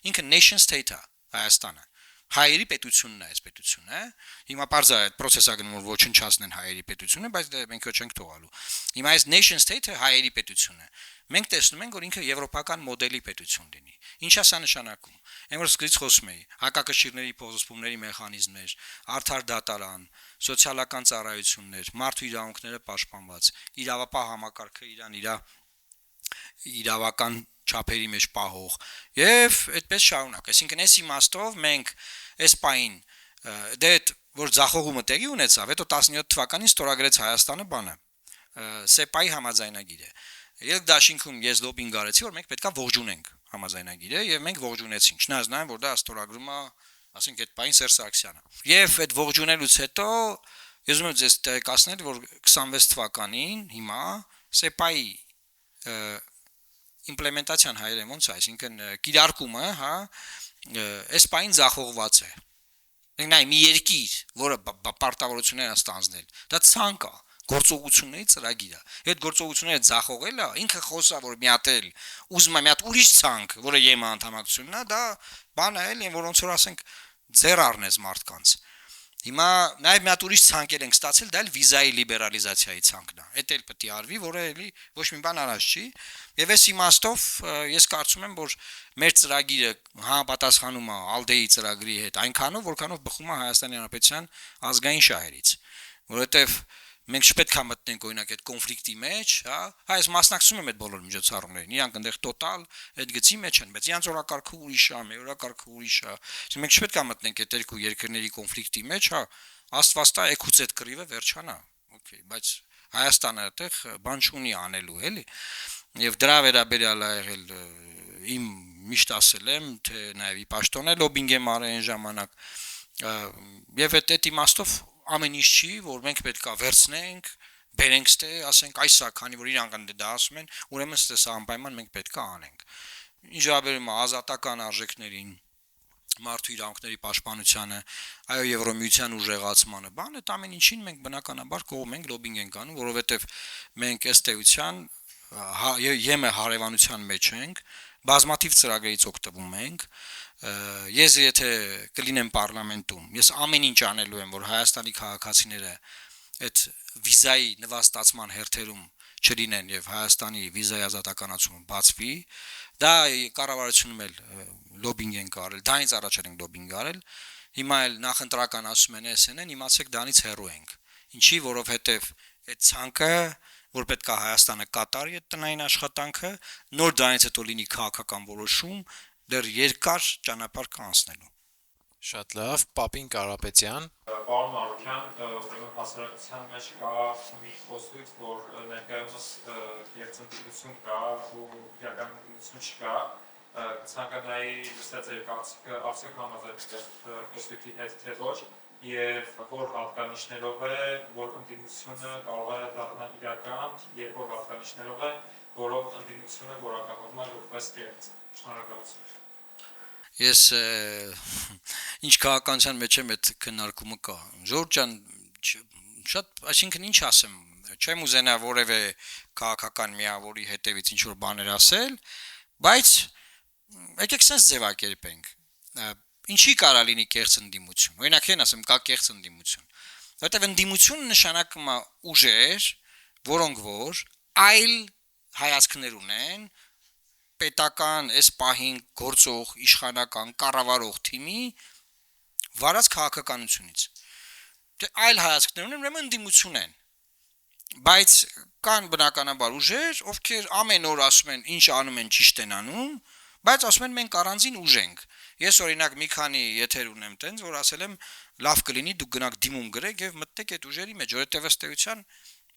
ինքը nation state է Հայաստանը։ Հայերի պետությունն է այս պետությունը, հիմա բարձր է այդ process-ը գնում որ ոչնչացնեն հայերի պետությունը, բայց մենք ոչ չենք թողալու։ Հիմա այս nation state-ը հայերի պետությունն է։ Մենք տեսնում ենք, որ ինքը եվրոպական մոդելի պետություն լինի։ Ինչ է սա նշանակում։ Այն որ սկզբից խոսում էի, հակակշիռների փոխզսպումների մեխանիզմներ, արդար դատարան, սոցիալական ծառայություններ, մարդու իրավունքները պաշտպանված, իրավապահ համակարգը իրավական չափերի մեջ պահող եւ այդպես շարունակ։ Այսինքն այս իմաստով մենք այս պահին դե որ ձախողումը տեղի ունեցավ, հետո 17 թվականին ստորագրեց Հայաստանը բանը ՍԵՊԱ-ի համաձայնագիրը։ Ելք դաշինքում ես լոբինգ արեցի, որ մենք պետքա ողջունենք համաձայնագիրը եւ մենք ողջունեցինք։ Չնայած որ դա ստորագրում է, ասենք այդ պահին Սերժ Սարգսյանը։ Եվ այդ ողջունելուց հետո ես ուզում եմ ձեզ տեղեկացնել, որ 26 թվականին հիմա ՍԵՊԱ-ի իմպլեմենտացիան հայերեն ոնց է, այսինքն կիրարկումը, հա, այս պահին ձախողված է։ Մենք նայ մի երկիր, որը պարտավորություններ է ստանձնել, դա ցանկ է, գործողությունների ծրագիր է։ Այդ գործողությունները ձախողելը ինքը խոսա, որ մի հատ էլ ուզում է մի հատ ուրիշ ցանկ, որը ԵՄ անդամակցությունն է, դա բան է էլ, որոնց որ ասենք ձեռ առնես մարդկանց։ Հիմա նաև մի հատ ուրիշ ցանկեր ենք ստացել, դա էլ վիզայի լիբերալիզացիայի ցանկն է։ Էդ էլ պետք է արվի, որը էլի ոչ մի բան արած չի։ Եվ այս իմաստով ես կարծում եմ, որ մեր ծրագիրը համապատասխանում է ԱԼԴԵ-ի ծրագրի հետ այնքանով, որքանով բխում է Հայաստանի Հանրապետության ազգային շահերից, որովհետև մենք չպետք է մտնենք օրինակ այդ կոնֆլիկտի մեջ, հա, այս մասնակցում եմ այդ բոլոր միջոցառումներին, իրանք այնտեղ տոտալ այդ գծի մեջ են, բայց իրանք օրակարգը ուրիշ է, մեր օրակարգը ուրիշ է։ Մենք չպետք է մտնենք այդ երկու երկրների կոնֆլիկտի մեջ, հա, աստվածտա էքուց այդ կռիվը վերջանա, օքեյ, բայց Հայաստանը այդտեղ բան չունի անելու, էլի։ Եվ դրա վերաբերյալ ա եղել իմ միշտ ասել եմ, թե նաև ի պաշտոն է լոբինգ եմ արել այն ժամանակ, եւ այդ իմաստով ամեն ինչ չի, որ մենք պետք է վերցնենք, բերենք ստե, ասենք այս է, քանի որ իրանք ընդ դա ասում են, ուրեմն ստե սա անպայման մենք պետք է անենք։ Ինչ վերաբերում է ազատական արժեքներին, մարդու իրավունքների պաշտպանությանը, այո Եվրոմիության ուժեղացմանը, բան այդ ամեն ինչին մենք բնականաբար կողմ ենք, լոբինգ ենք անում, որովհետև մենք ըստ էության ԵՄ հարևանության մեջ ենք, բազմաթիվ ծրագրերից օգտվում ենք։ Ես եթե կլինեմ պարլամենտում, ես ամեն ինչ անելու եմ, որ Հայաստանի քաղաքացիները այդ վիզայի նվաստացման հերթերում չլինեն եւ Հայաստանի վիզայի ազատականացումը բացվի, դա կառավարությունում էլ լոբինգ են կարել, դրանից առաջ ենք լոբինգ արել, հիմա էլ նախընտրական ասում են SN-ն, իմացեք դրանից հեռու ենք։ Ինչի, որովհետեւ այդ ցանկը, որ պետք է Հայաստանը կատարի այդ տնային աշխատանքը, նոր դրանից հետո լինի քաղաքական որոշում, դեռ երկար ճանապարհ կանցնելու։ Շատ լավ, Պապին Կարապետյան։ Պարոն Մարուկյան, ուրեմն հասարակության մեջ կա մի խոսույթ, որ ներկայումս կեղծընտիրություն կա ու իրական ընտիրություն չկա։ Ցանկանայի լսած ձեր կարծիքը արդյոք համաձայն է խոսույթի հետ թե ոչ, եւ որ հատկանիշներով է, որ ընտիրությունը կարող է դառնալ իրական, եւ որ հատկանիշներով է, որով ընտիրությունը որակավորվում է որպես կեղծ։ Շնորհակալություն։ Ես ինչ քաղաքականության մեջ եմ այդ քննարկումը կա։ Ժորժ ջան, շատ, այսինքն ինչ ասեմ, չեմ ուզենա որևէ քաղաքական միավորի հետևից ինչ որ բաներ ասել, բայց եկեք sense ձևակերպենք։ Ինչի կարա լինի կեղծ ընդդիմություն։ Օրինակ են ասեմ, կա կեղծ ընդդիմություն։ Որտեւ ընդդիմությունը նշանակում է ուժեր, որոնք որ այլ հայացքներ ունեն պետական այս պահին գործող իշխանական կառավարող թիմի վարած քաղաքականությունից։ Դե այլ հայացքներ ունեն, ուրեմն ընդդիմություն են։ Բայց կան բնականաբար ուժեր, ովքեր ամեն օր ասում են ինչ անում են ճիշտ են անում, բայց ասում են մենք առանձին ուժ ենք։ Ես օրինակ մի քանի եթեր ունեմ տենց, որ ասել եմ լավ կլինի դուք գնաք դիմում գրեք եւ մտնեք այդ ուժերի մեջ, որովհետեւ ըստ էության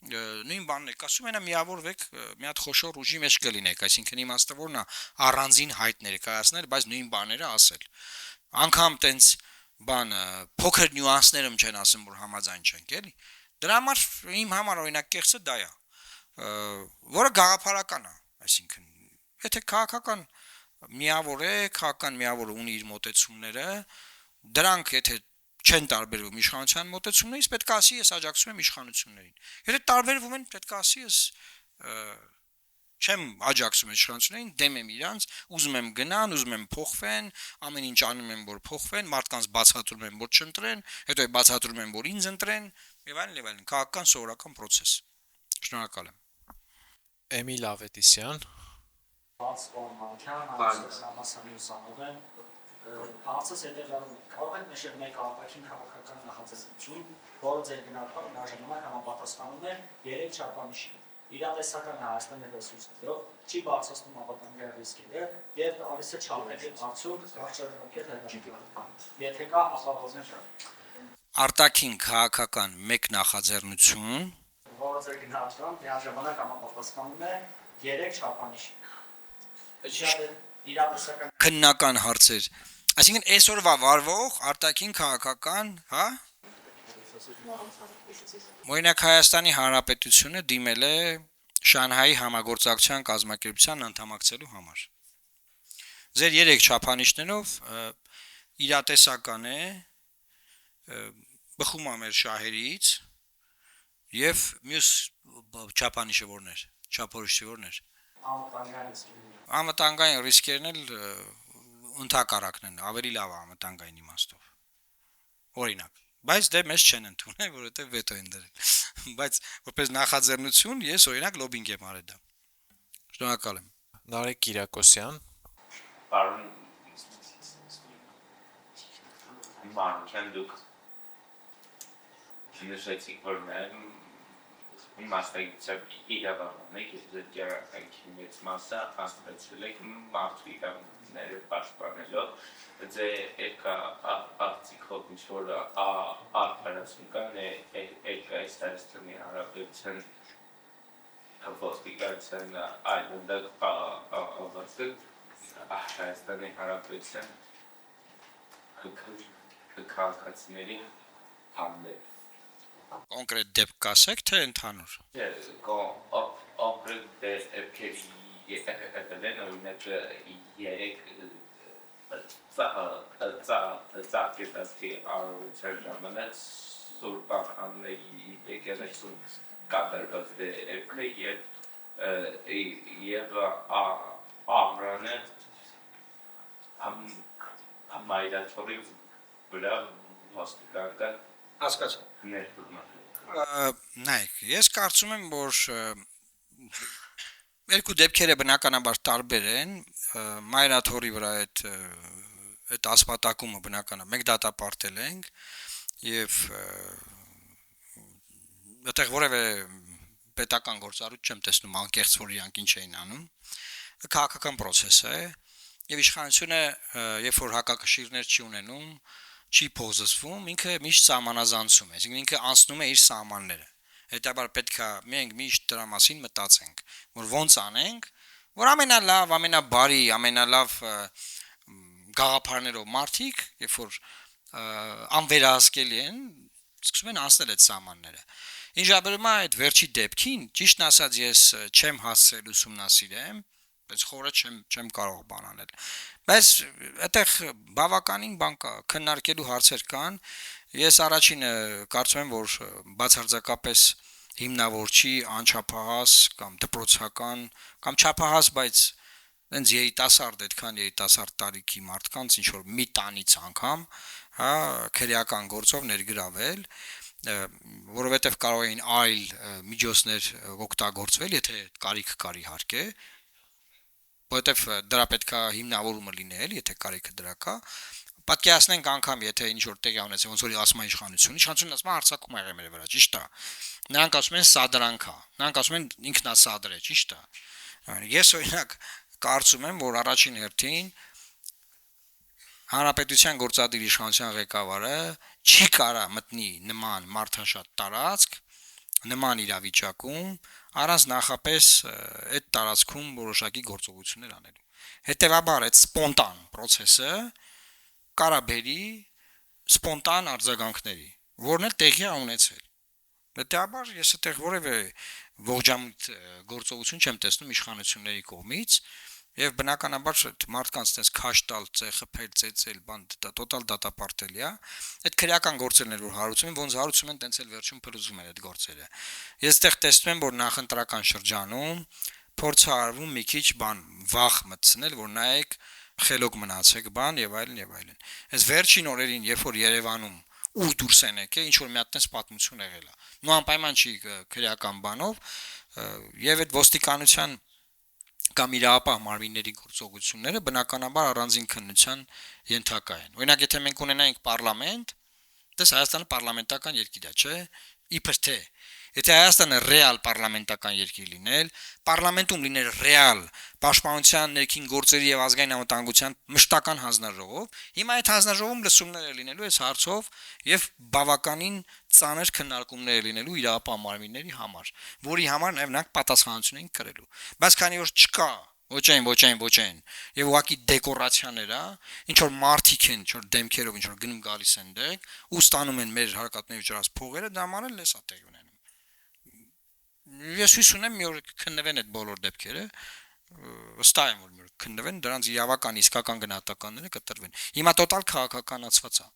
նույն բանն եք ասում, այնա միավորվեք, մի հատ խոշոր ուժի մեջ կլինեք, այսինքն իմաստը որն է առանձին հայտ ներկայացնել, բայց նույն բաները ասել։ Անկամ տենց բանը փոքր նյուանսներում չեն ասում, որ համաձայն չենք, էլի։ Դրա համար իմ համար օրինակ կեղծը դա է, որը գաղափարական է, այսինքն եթե քաղաքական միավոր է, քաղաքական միավորը ունի իր մոտեցումները, դրանք եթե չեն տարբերվում իշխանության մոտեցումներից, պետք է ասի ես աջակցում եմ իշխանություններին։ Եթե տարբերվում են, պետք է ասի ես չեմ աջակցում իշխանություններին, դեմ եմ իրանց, ուզում եմ գնան, ուզում եմ փոխվեն, ամեն ինչ անում եմ, որ փոխվեն, մարդկանց բացատրում եմ, որ չընտրեն, հետո բացատրում եմ, որ ինձ ընտրեն, եւ այլն, քաղաքական սովորական process։ Շնորհակալ եմ։ Էմիլ Ավետիսյան։ Բաց կողմանկյան, համասանի ուսանող եմ, հարցս հետևյալն է, կարող եք նշել մեկ արտաքին քաղաքական նախաձեռնություն, որը ձեր գնահատական միաժամանակ համապատասխանում է 3 չափանիշին։ Իրատեսական Հայաստանի ռեսուրսներով, չի բարձրացնում ապատանյա ռիսկերը եւ տալիս է չափելի արդյունք հարցերակետ հետաքրքրական։ Եթե կա ապահովներ։ Արտաքին քաղաքական մեկ նախաձեռնություն, որը ձեր գնահատական միաժամանակ համապատասխանում է 3 չափանիշին։ Իրատեսական քննական հարցեր, այսինքն այսօրվա վարվող արտաքին քաղաքական, հա? Օրինակ Հայաստանի Հանրապետությունը դիմել է Շանհայի համագործակցության կազմակերպության անդամակցելու համար։ Ձեր 3 չափանիշներով իրատեսական է, բխում է մեր շահերից եւ մյուս չափանիշը որն էր, չափորոշիչը որն էր։ Անվտանգային ռիսկերն էլ ընդհակառակն են, ավելի լավ է անվտանգային իմաստով։ Օրինակ, բայց դե մեզ չեն ընդունել, որովհետեւ վետո են դրել։ Բայց որպես նախաձեռնություն ես օրինակ լոբինգ եմ արել դա։ Շնորհակալ եմ։ Նարեկ Կիրակոսյան։ Պարոն Մարուկյան, դուք նշեցիք, որ մասնագիտությամբ իրավաբան եք, եւ ձեր կյանքի մեծ մասը անցկացրել եք մարդու իրավունքները պաշտպանելով, ձեր եկա արտիքով ինչ-որ արդարացում կան, եկա այս Հայաստանի Հանրապետության ոստիկանության այլանդակ ավարտել Հայաստանի Հանրապետության քաղաքացիների հանդեպ։ Կոնկրետ դեպք կասեք, թե ընդհանուր։ Կոնկրետ դեպքերի հետևեն օրինակ 3 ծաղկետացի արարության ժամանակ Սուրբ Ախանների եկեղեցում կատարված դեպքը եւ ամրանը համայնաչորի վրա ոստիկանական Հասկացա։ Նայեք, ես կարծում եմ, որ երկու դեպքերը բնականաբար տարբեր են, մայրաթորի վրա այդ ասպատակումը բնականաբար մեկ դատապարտել ենք եւ այդտեղ որևէ պետական գործառույթ չեմ տեսնում անկեղծ որ իրանք ինչ էին անում, քաղաքական process է եւ իշխանությունը երբ որ հակակշիռներ չի ունենում չի փոզսվում, ինքը միշտ սահմանազանցում է, այսինքն ինքը անցնում է իր սահմանները։ Հետաբար պետք է մենք միշտ դրա մասին մտածենք, որ ոնց անենք, որ ամենալավ, ամենաբարի, ամենալավ գաղափարներով մարդիկ, երբ որ անվերահսկելի են, սկսում են անցնել այդ սահմանները։ Ինչ ապրում է այդ վերջի դեպքին, ճիշտն ասած ես չեմ հասցրել ուսումնասիրեմ, բայց խորը չեմ կարող բան անել։ Բայց այդտեղ բավականին բան կա, քննարկելու հարցեր կան։ Ես առաջինը կարծում եմ, որ բացարձակապես հիմնավոր չի անչափահաս կամ դպրոցական կամ չափահաս, բայց այնց երիտասարդ այդքան երիտասարդ տարիքի մարդկանց ինչ որ մի տանից անգամ, հա, քրեական գործով ներգրավել, որովհետև կարող էին այլ միջոցներ օգտագործվել, եթե կարիք կար իհարկե, որովհետև դրա պետքա հիմնավորումը լինել, եթե կարիքը դրա կա, պատկերացնենք անգամ, եթե ինչ որ տեղի ունեցել, ոնց որ ասում են իշխանությունը ասում է հարձակում եղել մեր վրա, ճիշտ է։ Նրանք ասում են սադրանք է, նրանք ասում են ինքնասադր է, ճիշտ է։ Ես օրինակ կարծում եմ, որ առաջին հերթին Հանրապետության գործադիր իշխանության ղեկավարը չի կարա մտնի նման մարդաշատ տարածք, նման իրավիճակում, առանց նախապես այդ տարածքում որոշակի գործողություններ անելու։ Հետևաբար այդ սպոնտան process-ը կարա բերի սպոնտան արձագանքների, որն էլ տեղի է ունեցել։ Հետևաբար ես այդտեղ որևէ ողջամիտ գործողություն չեմ տեսնում իշխանությունների կողմից, եւ բնականաբար մարդկանց տես քաշ տալ, խփել, ծեծել, բան տոտալ դատապարտել է։ Այդ քրեական գործերն որ հարուցում են, ոնց հարուցում են, տենց էլ վերջում փլուզում են այդ գործերը։ Ես այդտեղ տեսնում եմ, որ նախընտրական շրջանում փորձ է արվում մի քիչ բան վախ մտցնել, որ նայեք խելոք մնացեք, բան եւ այլն եւ այլն։ Այս վերջին օրերին, երբ որ Երևանում ուր դուրս են եկել, ինչ որ մի հատ տես պատմություն եղել է։ Նու անպայման չի քրեական բանով եւ այդ ոստիկանության կամ իրապահ մարմինների գործողությունները բնականաբար առանձին քննության ենթակա են։ Օրինակ, եթե մենք ունենայինք պարլամենտ, դες Հայաստանը պարլամենտական երկիր է, չէ՞։ Իբր թե եթե Հայաստանը ռեալ պարլամենտական երկիր լինել, պարլամենտում լիներ ռեալ պաշտպանության, ներքին գործերի եւ ազգային անվտանգության մշտական հանձնաժողով, հիմա այդ հանձնաժողովում լսումներ լինելու այս հարցով եւ բավականին ծանր քննարկումներ լինելու իրապահ մարմինների համար, որի համար նաեւ նրանք պատասխանատվություն են կրելու։ Բայց քանի որ չկա ոչ այն եւ ուղակի դեկորացիաներ է, ինչ որ մարտիկ են, ինչ որ դեմքերով ինչ որ գնում գալիս են դեք ու ստանում են մեր հարկատների վճարած փողերը, դա մանել լեսա տեղ ունենում։ Ես հույս ունեմ մի օր քննվեն այդ բոլոր դեպքերը, վստահ եմ որ մի օր քննվեն, դրանց իրավական իսկական գնահատականները կտրվեն։ Հիմա տոտալ քաղաքականացված է։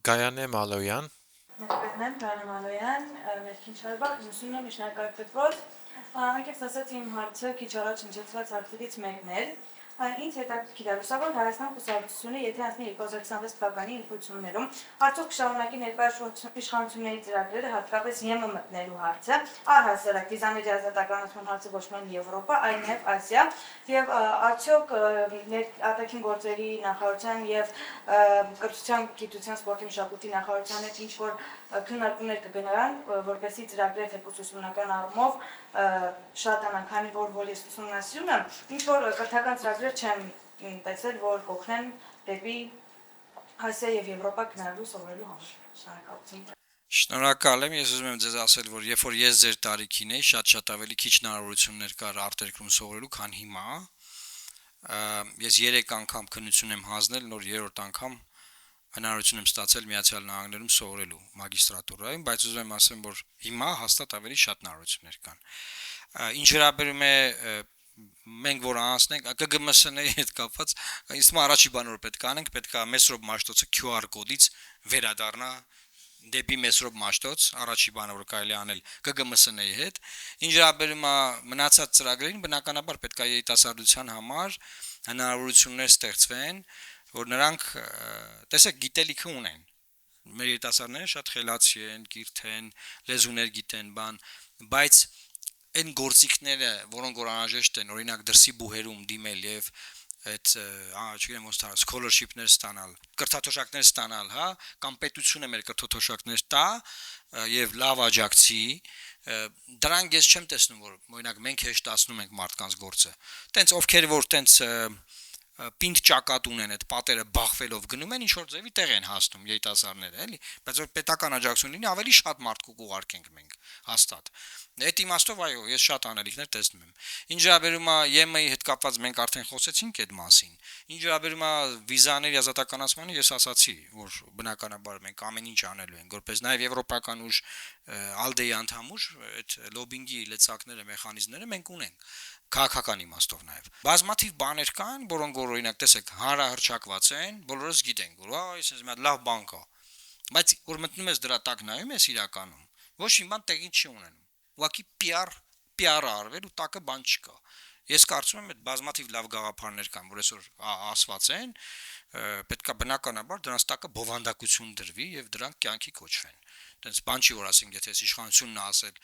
Գայանե Մալոյան Գայանե Մալոյան, Ներքին Շարբակ, 90 միջնակարգ դպրոց։ Անկեղծ ասած իմ հարցը քիչ առաջ հնչեցված հարցերից մեկն էր։ Ինձ հետաքրքիր է, որ Հայաստան կուսակցությունը, եթե անցնի 2026 թվականի ընտրություններում, արդյոք կշարունակի ներկայացուցիչ իշխանությունների ծրագրերը, հատկապես ԵՄ մտնելու հարցը, առհասարակ վիզաների ազատականացման հարցը կոչման Եվրոպա, այլ նաև Ասիա, եւ արդյոք արտաքին գործերի նախարարության եւ կրթության, գիտության, սպորտի մշակույթի նախարարության հետ ինչ որ քննարկումներ կգնան, որպեսզի ծրագրերը թեկուզ ուսումնական առումով շատանան, քանի որ ես ուսումնասիրում եմ, ինչ որ կրթական ծրագրեր չեմ տեսել, որ կօգնեն դեպի Ասիա եւ Եվրոպա գնալու սովորելու համար։ Շնորհակալություն։ Շնորհակալ եմ, ես ուզում եմ ձեզ ասել, որ երբ որ ես ձեր տարիքին էի, շատ ավելի քիչ հնարավորություններ կար արտերկրում սովորելու, քան հիմա։ Ես 3 անգամ քննություն եմ հանձնել, նոր 3-րդ անգամ հնարավորություն եմ ստացել Միացյալ Նահանգներում սովորելու մագիստրատուրայում, բայց ուզում եմ ասեմ, որ հիմա հաստատ ավելի շատ հնարավորություններ կան։ Ինչ վերաբերում է մենք որ անցնենք ԿԳՄՍ-ների հետ կապված, իսկ առաջի բանը որ պետք է անենք, պետք է Մեսրոբ Մաշտոցը QR կոդից վերադառնա դեպի Մեսրոբ Մաշտոց, առաջի բանը որ կարելի անել ԿԳՄՍ-ների հետ։ Ինչ վերաբերում է մնացած ծրագրերին, բնականաբար պետք է երիտասարդության համար հնարավորություններ ստեղծվեն, որ նրանք տեսեք գիտելիքը ունեն։ Մեր երիտասարդները շատ խելացի են, կիրթ են, լեզուներ գիտեն, բան, բայց այն գործիքները, որոնք որ անհրաժեշտ են, օրինակ դրսի բուհերում դիմել եւ այդ, չգիտեմ ոնց տալ, scholarship-ներ ստանալ, կրթաթոշակներ ստանալ, հա, կամ պետությունը մեր կրթաթոշակներ տա եւ լավ աջակցի, դրանք ես չեմ տեսնում, որ օրինակ մենք հեշտացնում ենք մարդկանց գործը։ Տենց ովքեր որ տենց պինդ ճակատ ունեն այդ պատերը բախվելով գնում են ինչ որ ձևի տեղ են հասնում երիտասարդները էլի բայց որ պետական աջակցություն լինի ավելի շատ մարդ կուղարկենք մենք հաստատ այդ իմաստով այո ես շատ անելիքներ տեսնում եմ ինչ վերաբերում է ԵՄ-ի հետ կապված մենք արդեն խոսեցինք այդ մասին ինչ վերաբերում է վիզաների ազատականացմանը ես ասացի որ բնականաբար մենք ամեն ինչ անելու ենք որպես նաև եվրոպական ուժ ԱԼԴԵ-ի անդամ ուժ այդ լոբինգի լծակները մեխանիզմները մենք ունենք քաղաքական իմաստով նաև բազմաթիվ բաներ կան որոնք որ օրինակ տեսեք հանրահրճակված են բոլորս գիտենք որ այս մի հատ լավ բան կա բայց որ մտնում ես դրա տակ նայում ես իրականում ոչ մի բան տեղի չի ունենում ուղղակի PR-ը արվել ու տակը բան չկա ես կարծում եմ այդ բազմաթիվ լավ գաղափարներ կան որ այսօր ասված են պետքա բնականաբար դրանց տակը բովանդակություն դրվի եւ դրանք կյանքի կոչվեն այդպես բան չի որ ասենք եթե իշխանությունն ասել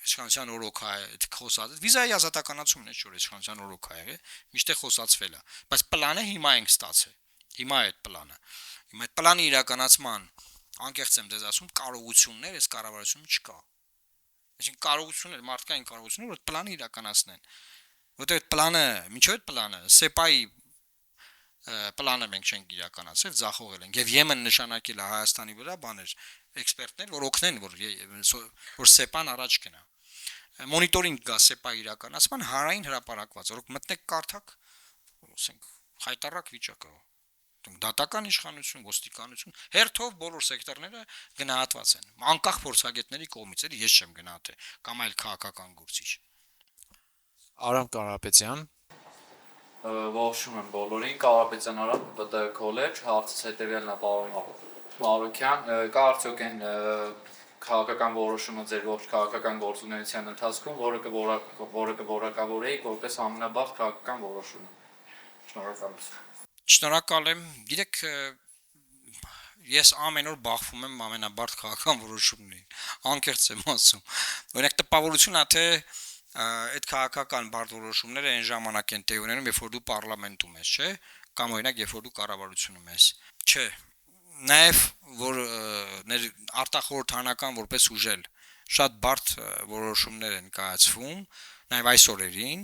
իշխանության օրոք է այդ խոսած վիզայի ազատականացումն է որ իշխանության օրոք է եղել միշտ խոսածվել է բայց պլանը հիմա ենք ստացել հիմա է այդ պլանը հիմա այդ պլանի իրականացման անկեղծ եմ դες ասում կարողություններ այս կառավարությունում չկա այսինքն կարողություններ մարդկային կարողություններ որ այդ պլանը իրականացնեն որտեղ այդ պլանը ինչու այդ պլանը սեպայի պլանը մենք չենք իրականացրել ձախողել ենք եւ ԵՄ-ն նշանակել է Հայաստանի վրա բաներ էքսպերտներ որ օգնեն որ սեպան առաջ գնա մոնիտորինգ գա սեպա իրականացման հանրային հրապարակված որոնք մտնեք կարդակ ասենք խայտարակ վիճակը դատական իշխանություն ոստիկանություն հերթով բոլոր սեկտորները գնահատված են անկախ փորձագետների կողմից էլի ես չեմ գնահատել կամ այլ քաղաքական գործիչ Արամ Կարապետյան Ողջունում եմ բոլորին, Կարապետյան Արամ, ՊՏ քոլեջ, հարցս հետևյալն է պարոն Մարոկյան, կա արդյոք այն քաղաքական որոշումը ձեր ողջ քաղաքական գործունեության ընթացքում, որը կորակավորեիք որպես ամենաբարձ քաղաքական որոշումը։ Շնորհակալություն։ Շնորհակալ եմ, գիտեք ես ամեն օր բախվում եմ ամենաբարձ քաղաքական որոշումներին, անկեղծ եմ ասում, օրինակ տպավորություն է թե այդ քաղաքական բարդ որոշումները այն ժամանակ են տեղ ունենում, երբ որ դու պարլամենտում ես, չէ՞, կամ օրինակ երբ որ դու կառավարությունում ես։ Չէ։ Նաև որ արտախորհրդանական որպես ուժել շատ բարդ որոշումներ են կայացվում, նաև այս օրերին,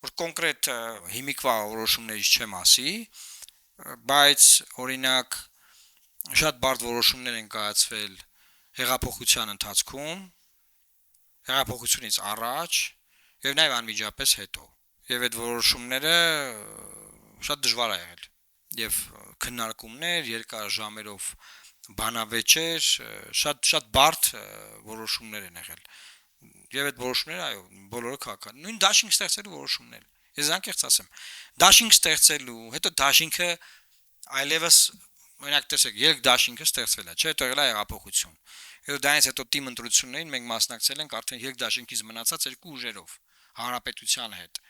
որ կոնկրետ հիմիկվա որոշումներից չեմ ասի, բայց օրինակ շատ բարդ որոշումներ են կայացվել հեղափոխության ընթացքում հեղափոխությունից առաջ եւ նաեւ անմիջապես հետո եւ այդ որոշումները շատ դժվար է եղել եւ քննարկումներ երկար ժամերով բանավեճեր շատ բարդ որոշումներ են եղել եւ այդ որոշումները այո բոլորը քաղաքական նույն դաշինք ստեղծելու որոշումներ ես անկեղծ ասեմ դաշինք ստեղծելու հետո դաշինքը այլևս օրինակ տեսեք երեք դաշինքը ստեղծվել է չէ՞ հետո եղել է հեղափոխություն Հետո դրանից հետո թիմ ընտրություններին մենք մասնակցել ենք արդեն երեք դաշինքից մնացած երկու ուժերով հանրապետության հետ,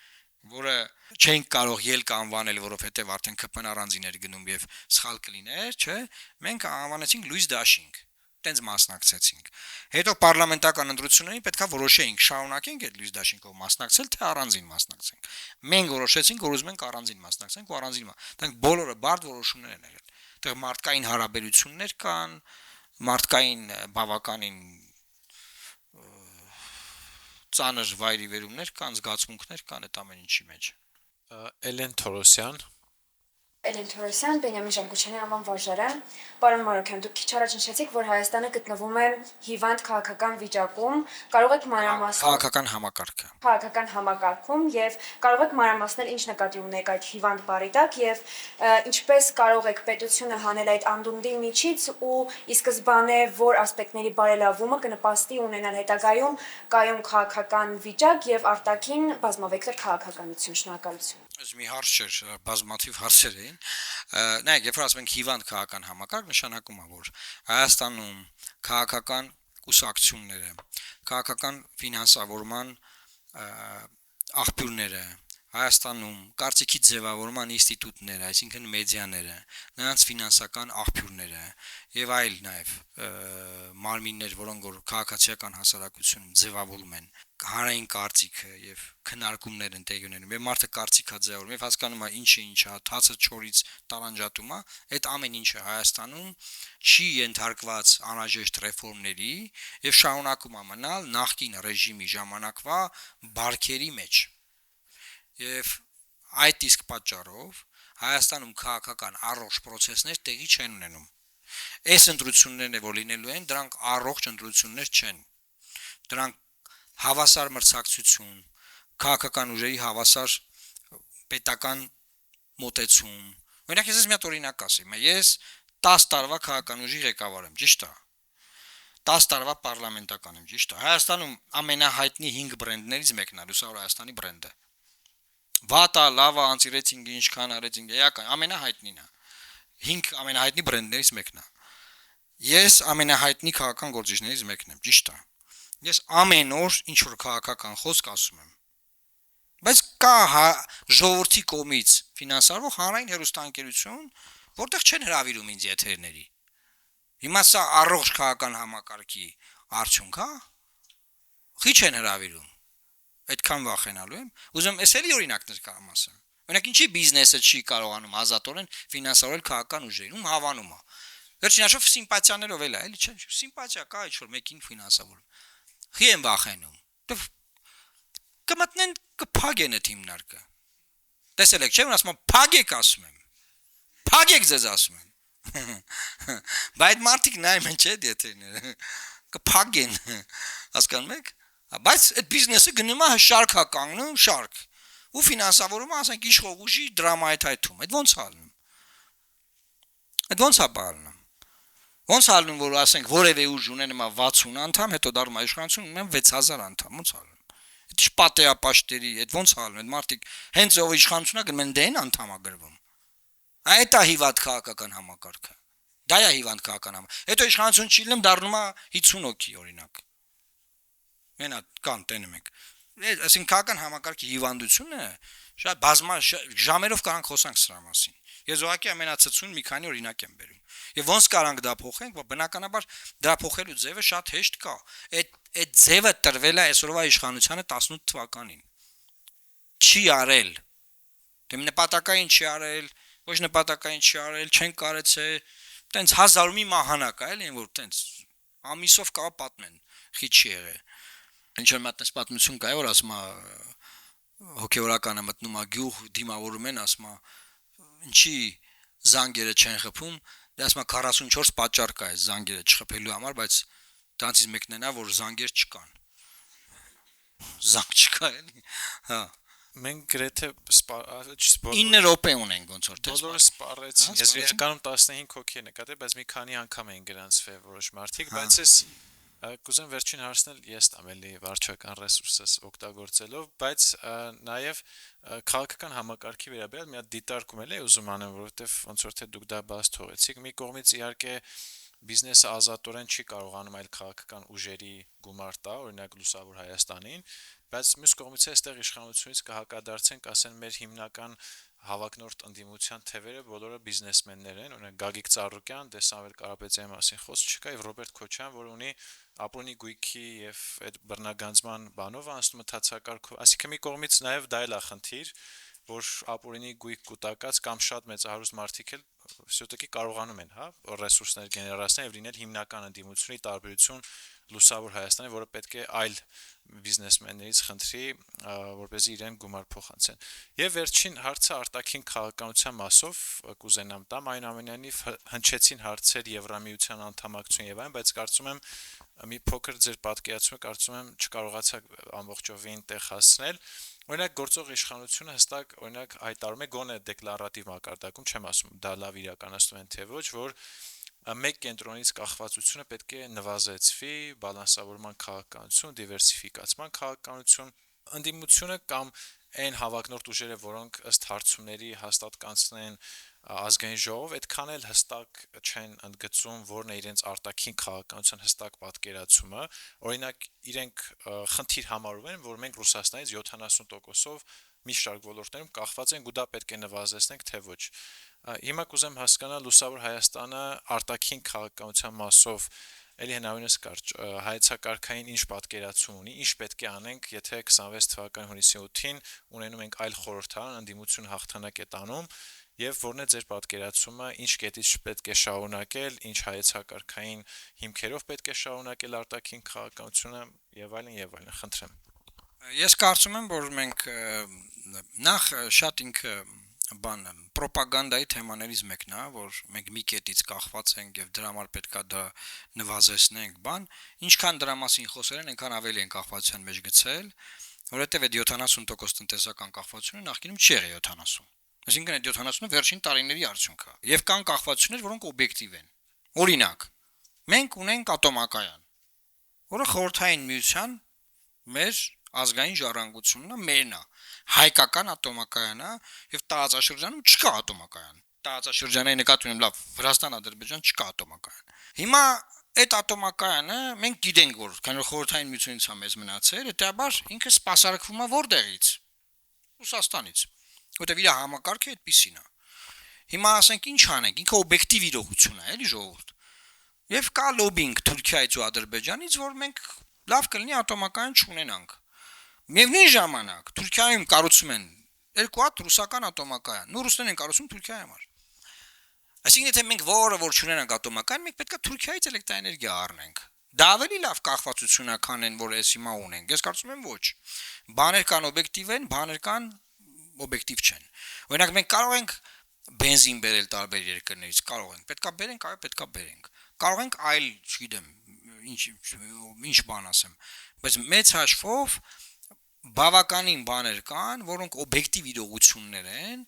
որը չենք կարող ելք անվանել, որովհետև արդեն ԿՊ-ն առանձին էր գնում եւ սխալ կլիներ, չէ՞։ Մենք անվանեցինք լույս դաշինք, տենց մասնակցեցինք։ Հետո պարլամենտական ընտրություններին պետքա որոշեինք շարունակենք այդ լույս դաշինքով մասնակցել, թե առանձին մասնակցենք։ Մենք որոշեցինք, որ ուզում ենք առանձին մասնակցենք ու առանձին։ Դրանք բոլորը բարդ որոշումներ են եղել։ Այդտեղ մարդկային հարաբերություններ կան, մարդկային բավականին ծանր վայրիվերումներ կան, զգացմունքներ կան այդ ամեն ինչի մեջ։ Էլեն Թորոսյան Էլեն Թորոսյան, Բենյամին Ժամկուչյանի անվան վարժարան, պարոն Մարոկյան, դուք քիչ առաջ նշեցիք, որ Հայաստանը գտնվում է հիվանդ քաղաքական վիճակում, կարող եք մանրամասնել քաղաքական համակարգում եւ կարող եք մանրամասնել ինչ նկատի ունեք այդ հիվանդ բառի տակ եւ ինչպես կարող եք պետությունը հանել այդ անդունդի միջից ու ի սկզբանե որ ասպեկտների բարելավումը կնպաստի ունենալ հետագայում կայուն քաղաքական վիճակ եւ արտաքին բազմավեկտոր քաղաքականություն։ Շնորհակալություն։ Այս մի հարց չէր, բազմաթիվ հարցեր էին։ Նայեք, երբ որ ասում ենք հիվանդ քաղաքական համակարգ, նշանակում է, որ Հայաստանում քաղաքական կուսակցությունները, քաղաքական ֆինանսավորման աղբյուրները, Հայաստանում կարծիքի ձևավորման ինստիտուտները, այսինքն մեդիաները, նրանց ֆինանսական աղբյուրները եւ այլ նաեւ մարմիններ, որոնք որ քաղաքացիական հասարակությունում ձևավորում են հանրային կարծիքը եւ քննարկումներ են տեղի ունենում եւ մարդը կարծիքա ձևավորում եւ հասկանում է ինչը ինչա հացը չորից տարանջատում է այդ ամեն ինչը Հայաստանում չի ենթարկված անհրաժեշտ ռեֆորմների եւ շարունակում է մնալ նախկին ռեժիմի ժամանակվա բարքերի մեջ Եվ այդ իսկ պատճառով Հայաստանում քաղաքական առողջ process-ներ տեղի չեն ունենում։ Այս ընտրություններն որ լինելու են, դրանք առողջ ընտրություններ չեն։ Դրանք հավասար մրցակցություն, քաղաքական ուժերի հավասար պետական մոտեցում։ Օրինակ ես մի հատ օրինակ ասեմ, ես 10 տարվա քաղաքական ուժի ղեկավար եմ, ճիշտ է։ 10 տարվա պարլամենտական եմ, ճիշտ է։ Հայաստանում ամենահայտնի 5 բրենդներից մեկն է Լուսավոր Հայաստանի բրենդը։ Վատա, լավա, անցի ռեյտինգը ինչքան է ռեյտինգը, էական, ամենահայտնին է։ 5 ամենահայտնի բրենդներից մեկն է։ Ես ամենահայտնի քաղաքական գործիչներից մեկն եմ, ճիշտ է։ Ես ամեն օր ինչ որ քաղաքական խոսք ասում եմ։ Բայց կա ժողովրդի կողմից ֆինանսավորվող հանրային հեռուստաընկերություն, որտեղ չեն հրավիրում ինձ եթերների։ Հիմա սա առողջ քաղաքական համակարգի արդյունք է։ Խի չեն հրավիրում։ Այդքան վախենալու եմ։ Ուզում ես էլի օրինակներ կամ ասեմ։ Օրինակ ինչի բիզնեսը չի կարողանում ազատորեն ֆինանսավորել քաղաքական ուժերին, ում հավանում է։ Վերջին հաշվով սիմպաթիաներով էլ է, էլի չէ, սիմպաթիա կա ինչ որ մեկին ֆինանսավորում։ Խի են վախենում։ Կմտնեն կփագեն այդ հիմնարկը։ Տեսել եք, չէ՞, որ ասում եմ, փագեք ասում եմ։ Փագեք ձեզ ասում եմ։ Բայց մարդիկ նայում են, չէ՞, դիեթերները։ Կփագեն, հասկանում եք։ Բայց այդ բիզնեսը գնում է շարք է կանգնում, շարք։ Ու ֆինանսավորումը, ասենք, իշխող ուժի դրամայի թայթում։ Այդ ո՞նց ալնում։ Այդ ո՞նց է բառնում։ Ոնց ալնում, որ ասենք որևէ ուժ ունենում է 60 անդամ, հետո դառնում է իշխանություն, ունեմ 6000 անդամ, ոնց ալնում։ Այդ ինչ պատեապաշտերի, այդ ոնց ալնում, այդ մարդիկ հենց ով իշխանությունա գնում են դեն անդամագրվում։ Այդ է հիվանդ քաղաքական համակարգը։ Դա է հիվանդ քաղաքական համակարգը։ Հետո իշխանություն չի լինում, դառնում է 50 հոգի օրինակ։ Մենա կան տենում եք։ Այսինքն քաղաքական համակարգի հիվանդությունը շատ բազմա ժամերով կարանք խոսանք սրա մասին։ Ես ուղղակի ամենացածուն մի քանի օրինակ եմ բերում։ Եվ ոնց կարանք դա փոխենք, բնականաբար դրա փոխելու ձևը շատ հեշտ կա։ Այդ ձևը տրվել է այսօրվա իշխանությանը 18 թվականին։ Չի արել։ Դե նպատակային չի արել, ոչ նպատակային չի արել, չեն կարեցել, տենց հազար մի մահանակ է, էլի, որ տենց ամիսով կա պատմեն, խի չի եղել։ Ինչ որ մատնես պատմություն կա, որ ասում է հոգեորականը մտնում է գյուղ, դիմավորում են, ասում է ինչի զանգերը չեն խփում, դե ասում է 44 պատճառ կա այս զանգերը չխփելու համար, բայց դրանցից մեկն է նա, որ զանգեր չկան։ Զանգ չկա, էլի։ Հա։ Մենք գրեթե 9 րոպե ունենք ոնց որ բոլորը սպառեցին։ Ես իրականում 15 հոգի նկատել, բայց մի քանի անգամ էին գրանցվել որոշ մարդիկ, բայց ես կուզեմ վերջին հարցնել ես տամելի վարչական ռեսուրսս օգտագործելով, բայց նաև քաղաքական համակարգի վերաբերյալ մի հատ դիտարկում էլ է ուզում անեմ, որովհետև ոնց որ թե դուք դա բաց թողեցիք։ Մի կողմից իհարկե բիզնեսը ազատորեն չի կարողանում այլ քաղաքական ուժերի գումար տա, օրինակ Լուսավոր Հայաստանին, բայց մյուս կողմից այստեղ իշխանությունից կհակադարձենք, ասեն մեր հիմնական հավակնորդ ընդդիմության թևերը բոլորը բիզնեսմեններ են, օրինակ Գագիկ Ծառուկյան, Սամվել Կարապետյանի մասին խոսք չկա, եւ Ռոբերտ Քոչյան, որ ունի ապրոնի գույքի եւ այդ բռնագանձման բանով անցնում մտածակարգով, այսինքն մի կողմից նաեւ դա էլ է խնդիր, որ ապուրինի գույք կուտակած կամ շատ մեծահարուստ մարդիկ էլ всё-таки կարողանում են, հա, ռեսուրսներ գեներացնել եւ լինել հիմնական ընդդիմությունի տարբերություն Լուսավոր Հայաստանի, որը պետք է այլ բիզնեսմեններից խնդրի, որպեսզի իրեն գումար փոխանցեն։ Եվ վերջին հարցը արտաքին քաղաքականության մասով կուզենամ տամ, այնուամենայնիվ հնչեցին հարցեր Եվրամիության անդամակցություն եւ այն, բայց կարծում եմ մի փոքր ձեր պատկերացումը կարծում եմ չկարողացաք ամբողջովին տեղ հասցնել։ Օրինակ գործող իշխանությունը հստակ օրինակ հայտարարում է գոնե դեկլարատիվ մակարդակում, չեմ ասում դա լավ իրականացնում են թե ոչ, որ մեկ կենտրոնից կախվածությունը պետք է նվազեցվի, բալանսավորման քաղաքականություն, դիվերսիֆիկացման քաղաքականություն, ընդդիմությունը կամ այն հավակնորդ ուժերը, որոնք ըստ հարցումների հաստատ կանցնեն ազգային ժողով, այդքան էլ հստակ չեն ընդգծում, որն է իրենց արտաքին քաղաքականության հստակ պատկերացումը, օրինակ իրենք խնդիր համարում են, որ մենք Ռուսաստանից 70%-ով մի շարք ոլորտներում կախված ենք ու դա պետք է նվազեցնենք, թե ոչ։ Հիմա կուզեմ հասկանալ Լուսավոր Հայաստանը արտաքին քաղաքականության մասով էլի հնարավորինս կարճ հայեցակարգային ինչ պատկերացում ունի, ինչ պետք է անենք, եթե 26 թվականի հունիսի 8-ին ունենում ենք այլ խորհրդարան, ընդդիմություն հաղթանակ է տանում, եւ որն է ձեր պատկերացումը, ինչ կետից պետք է շարունակել, ինչ հայեցակարգային հիմքերով պետք է շարունակել արտաքին քաղաքականությունը եւ այլն, խնդրեմ։ Ես կարծում եմ, որ մենք նախ շատ ինքը բանը ռոպագանդայի թեմաներից մեկն է, որ մենք մի կետից կախված ենք եւ դրա համար պետքա դա նվազեցնենք, բան, ինչքան դրա մասին խոսել են, այնքան ավելի են կախվածության մեջ գցել, որովհետեւ այդ 70% տնտեսական կախվածությունը նախկինում չէր 70։ Այսինքն այդ 70-ը վերջին տարիների արդյունք է։ Եվ կան կախվածություններ, որոնք օբյեկտիվ են։ Օրինակ, մենք ունենք ատոմակայան, որը խորհրդային միության մեր ազգային ժառանգությունն է, մերն է, հայկական ատոմակայանն է եւ տարածաշրջանում չկա ատոմակայան։ Տարածաշրջանային նկատի ունեմ, լավ, Վրաստան, Ադրբեջան չկա ատոմակայան։ Հիմա այդ ատոմակայանը մենք գիտենք, որ քանի որ խորհրդային միությունից է մեզ մնացել, հետաբար ինքը սպասարկվում է որտեղից։ Ռուսաստանից։ Որտեւ իր համակարգը այդպեսին է։ Հիմա ասենք ինչ անենք, ինքը օբյեկտիվ իրողություն է, էլի ժողովուրդ։ Եվ կա լոբինգ Թուրքիայից ու Ադրբեջանից, որ մենք լավ կլինի ատոմակայան չունենանք։ Միևնույն ժամանակ Թուրքիայում կառուցում են երկու հատ ռուսական ատոմակայան, ու ռուսներն են կառուցում Թուրքիայի համար։ Այսինքն եթե մենք որը որ չունենանք ատոմակայան, մենք պետք է Թուրքիայից էլեկտրաէներգիա առնենք։ Դա ավելի լավ կախվածություն է, քան այն, որ էս հիմա ունենք։ Ես կարծում եմ ոչ։ Բաներ կան օբյեկտիվ են, բաներ կան օբյեկտիվ չեն։ Օրինակ մենք կարող ենք բենզին բերել տարբեր երկրներից, կարող ենք, պետքա բերենք, այո, պետքա բերենք։ Կարող ենք այլ, չգիտեմ, ինչ բան ասեմ, բայց մեծ հաշվով բավականին բաներ կան, որոնք օբյեկտիվ իրողություններ են,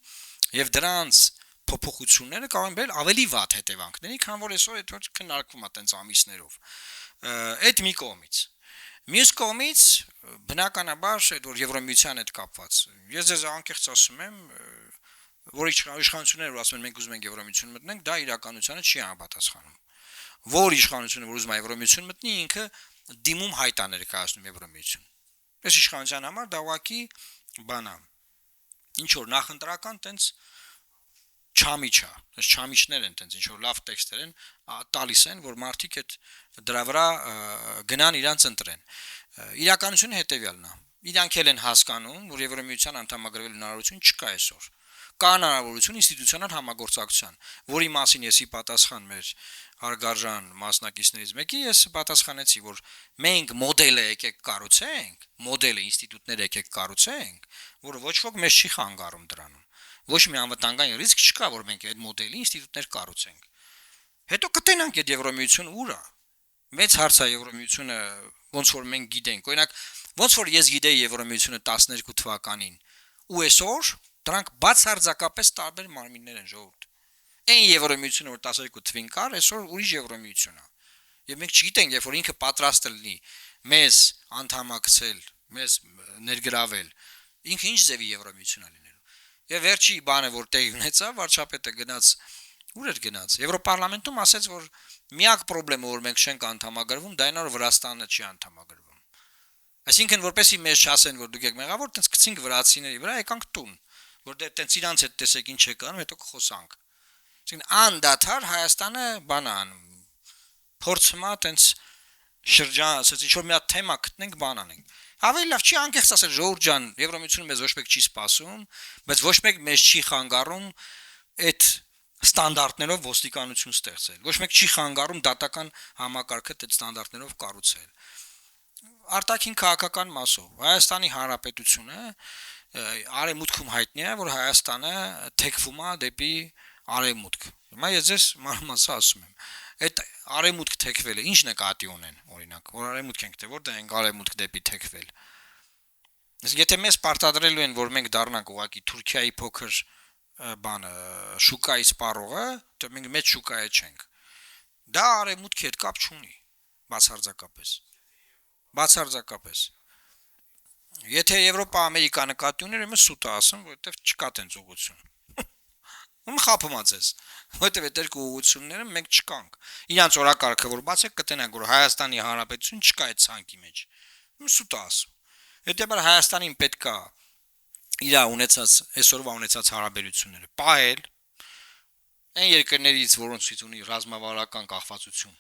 եւ դրանց փոփոխությունները կարող են բերել ավելի վատ հետևանքների, քան որ այսօր այդ քննարկվում է տենց ամիսներով։ Այդ մի կողմից։ Մյուս կողմից բնականաբար այդ որ Եվրոմիության հետ կապված։ Ես ձեզ անկեղծ ասում եմ, որ իշխանությունները որ ասում են մենք ուզում ենք Եվրոմիություն մտնենք, դա իրականությանը չի համապատասխանում։ Որ իշխանությունը որ ուզում է Եվրոմիություն մտնի, ինքը դիմում հայտ է ներկայացնում Եվրոմիություն։ Այս իշխանության համար դա ուղղակի բան է։ Ինչ որ նախընտրական տենց չամիչ է, այս չամիչներ են տենց ինչ որ լավ տեքստեր են տալիս են, որ մարդիկ այդ դրա վրա գնան իրանց ընտրեն։ Իրականությունը հետեւյալն է։ Իրանք էլ են հասկանում, որ Եվրոմիության անդամագրվելու հնարավորություն չկա այսօր։ Կա հնարավորություն ինստիտուցիոնալ համագործակցության, որի մասին եսի պատասխան մեր հարգարժան մասնակիցներից մեկի ես պատասխանեցի, որ մենք մոդելը եկեք կառուցենք, մոդելը ինստիտուտներ եկեք կառուցենք, որը ոչ ոք մեզ չի խանգարում դրանում։ Ոչ մի անվտանգային ռիսկ չկա, որ մենք այդ մոդելի ինստիտուտներ կառուցենք։ Հետո կտենանք այդ Եվրոմիությունը ուր է։ Մեծ հարց է Եվրոմիությունը, ոնց որ մենք գիտենք։ Օրինակ, ոնց որ ես գիտեի Եվրոմիությունը 12 թվականին, ու այսօր դրանք բացարձակապես տարբեր մարմիններ են ժողովուրդ։ Այն Եվրոմիությունը, որ 12 թվին կար, այսօր ուրիշ Եվրոմիություն է։ Եվ մենք չգիտենք, երբ որ ինքը պատրաստ է լինի մեզ անդամակցել, մեզ ներգրավել, ինքը ինչ ձևի Եվրոմիություն է լինելու։ Եվ վերջի բանը, որ տեղի ունեցավ, վարչապետը գնաց, ուր էր գնաց։ Եվրոպարլամենտում ասաց, որ միակ խնդրումը, որ մենք չենք անդամագրվում, դա այն որ Վրաստանը չի անդամագրվում։ Այսինքն, որպեսզի մեզ չասեն, որ դուք եք մեղավոր, տենց գցինք վրացիների վրա, եկանք տուն, որ դե տենց իրանց հետ տեսեք ինչ եք անում, հետո կխոսանք։ Այսինքն, անդադար Հայաստանը բան է անում։ Փորձում է տենց շրջան, ասած ինչ որ մի հատ թեմա գտնենք, բան անենք։ Ավելի լավ չի անկեղծ ասել ժողովուրդ ջան, Եվրոմիությունը մեզ ոչ մեկ չի սպասում, բայց ոչ մեկ մեզ չի խանգարում այդ ստանդարտներով ոստիկանություն ստեղծել։ Ոչ մեկ չի խանգարում դատական համակարգը այդ ստանդարտներով կառուցել։ Արտաքին քաղաքական մասով Հայաստանի Հանրապետությունը արևմուտքում հայտնի է, որ Հայաստանը թեքվում է դեպի արևմուտք։ Հիմա ես ձեզ մանրամասն ասում եմ։ Այդ արևմուտք թեքվելը ինչ նկատի ունեն, օրինակ, որ արևմուտք ենք, թե որտեղ ենք արևմուտք դեպի թեքվել։ Իսկ եթե մեզ պարտադրելու են, որ մենք դառնանք ուղղակի Թուրքիայի փոքր բանը շուկայի սպառողը, դե մենք մեծ շուկայի չենք։ Դա արևմուտքի հետ կապ չունի, բացարձակապես։ Բացարձակապես։ Եթե Եվրոպա Ամերիկա նկատի ուներ, իմը սուտ է ասում, որովհետև չկա տենց ուղղություն։ Ում խափում է ձեզ, որովհետև այդ երկու ուղղությունները մենք չկանք։ Իրանց օրակարգը որ բացեք կտենանք, որ Հայաստանի Հանրապետություն չկա այդ ցանկի մեջ։ Ում սուտ է ասում։ Հետեւաբար Հայաստանին պետք է իր ունեցած այսօրվա ունեցած հարաբերությունները պահել այն երկրներից, որոնցից ունի ռազմավարական կախվածություն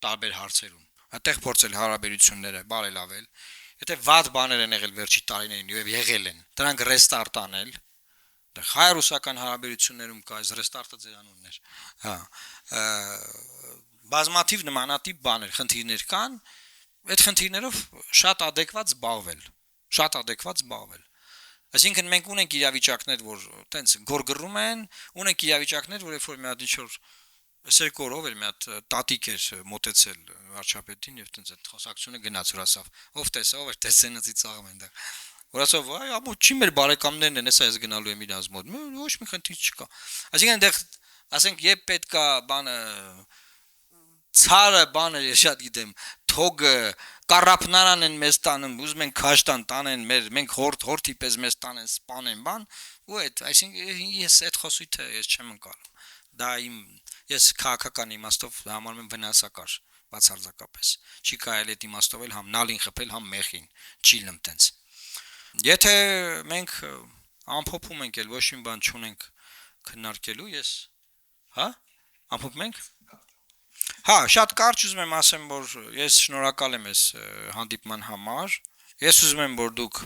տարբեր հարցերում, այդտեղ փորձել հարաբերությունները բարելավել, եթե վատ բաներ են եղել վերջի տարիներին եւ եղել են, դրանք ռեստարտ անել, դե հայ-ռուսական հարաբերություններում կա այս ռեստարտը ձերանունն էր, հա, բազմաթիվ նմանատիպ բաներ, խնդիրներ կան, այդ խնդիրներով շատ adekvat զբաղվել, Այսինքն մենք ունենք իրավիճակներ, որ տենց գորգռում են, ունենք իրավիճակներ, որ երբ որ մի հատ ինչ-որ Սերկո օրով էր մի հատ տատիկ էր մոտեցել վարչապետին եւ տենց այդ խոսակցությունը գնաց հրասավ։ Ով տեսա, ով էր տեսնեցի ծաղում այնտեղ։ Որասով, այ ամո չի մեր բարեկամներն են, հեսա ես գնալու եմ իրանց մոտ։ Ոչ մի խնդիր չկա։ Այսինքն այնտեղ ասենք երբ պետքա բանը ցարը բանը շատ գիտեմ, թոգը կարապնարան են մեզ տանում, ուզում են քաշտան տանեն մենք հորթի պես մեզ տանեն, սպանեն բան, ու այդ, այսինքն ես այդ խոսույթը ես չեմ ընկալում։ Դա ես քաղաքական իմաստով համարում եմ վնասակար, բացարձակապես։ Չի կարելի այդ իմաստով էլ համ նալին խփել, համ մեխին, չիլնեմ տենց։ Եթե մենք ամփոփում ենք, էլ ոչ մի բան չունենք քննարկելու, ես, հա, ամփոփում ենք։ Հա, շատ կարճ ուզում եմ ասեմ, որ ես շնորհակալ եմ այս հանդիպման համար։ Ես ուզում եմ, որ դուք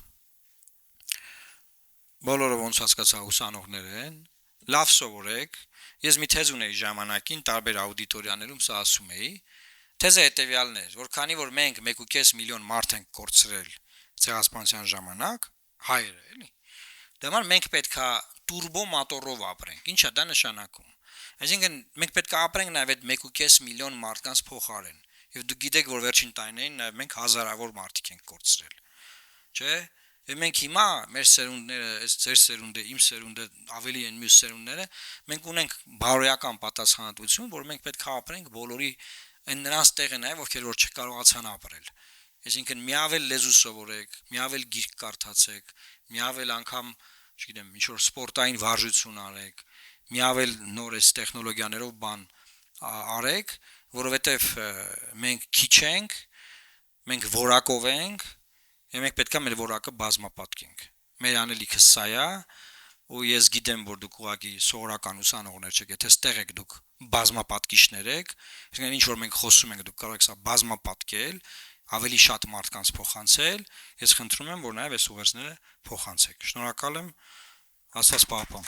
բոլորը ոնց հասկացա ուսանողներ են, լավ սովորեք։ Ես մի թեզ ունեի ժամանակին, տարբեր աուդիտորիաներում սա ասում էի։ Թեզը հետևյալն էր, որ քանի որ մենք 1.5 միլիոն մարդ ենք կորցրել ցեղասպանության ժամանակ, հայերը, էլի։ Դեմար մենք պետքա տուրբո մոտորով ապրենք։ Ինչա դա նշանակում։ Այսինքն մենք պետք է ապրենք նաև այդ 1.5 միլիոն մարդկանց փոխարեն։ Եվ դուք գիտեք, որ վերջին տարիներին նաև մենք հազարավոր մարդիկ ենք կորցրել։ Չէ՞։ Եվ մենք հիմա մեր սերունդները, այս ձեր սերունդը, իմ սերունդը, ավելի են մյուս սերունդները, մենք ունենք բարոյական պատասխանատվություն, որ մենք պետք է ապրենք բոլորի այն նրանց տեղը նաև, ովքեր որ չկարողացան ապրել։ Այսինքն միավել լեզու սովորեք, միավել գիրք կարդացեք, միավել անգամ, չգիտեմ, ինչ որ սպորտային վարժություն արեք, միավել նոր այս տեխնոլոգիաներով բան արեք, որովհետև մենք քիչ ենք, մենք որակով ենք, եւ մենք պետք է մեր որակը բազմապատկենք։ Մեր անելիքը սա է, ու ես գիտեմ, որ դուք ուղղակի սովորական ուսանողներ չեք, եթե ստեղ եք դուք բազմապատկիչներ եք, այսինքն ինչ որ մենք խոսում ենք, դուք կարող եք սա բազմապատկել, ավելի շատ մարդկանց փոխանցել, ես խնդրում եմ, որ նաև այս ուղերձները փոխանցեք։ Շնորհակալ եմ, Աստված պահապան։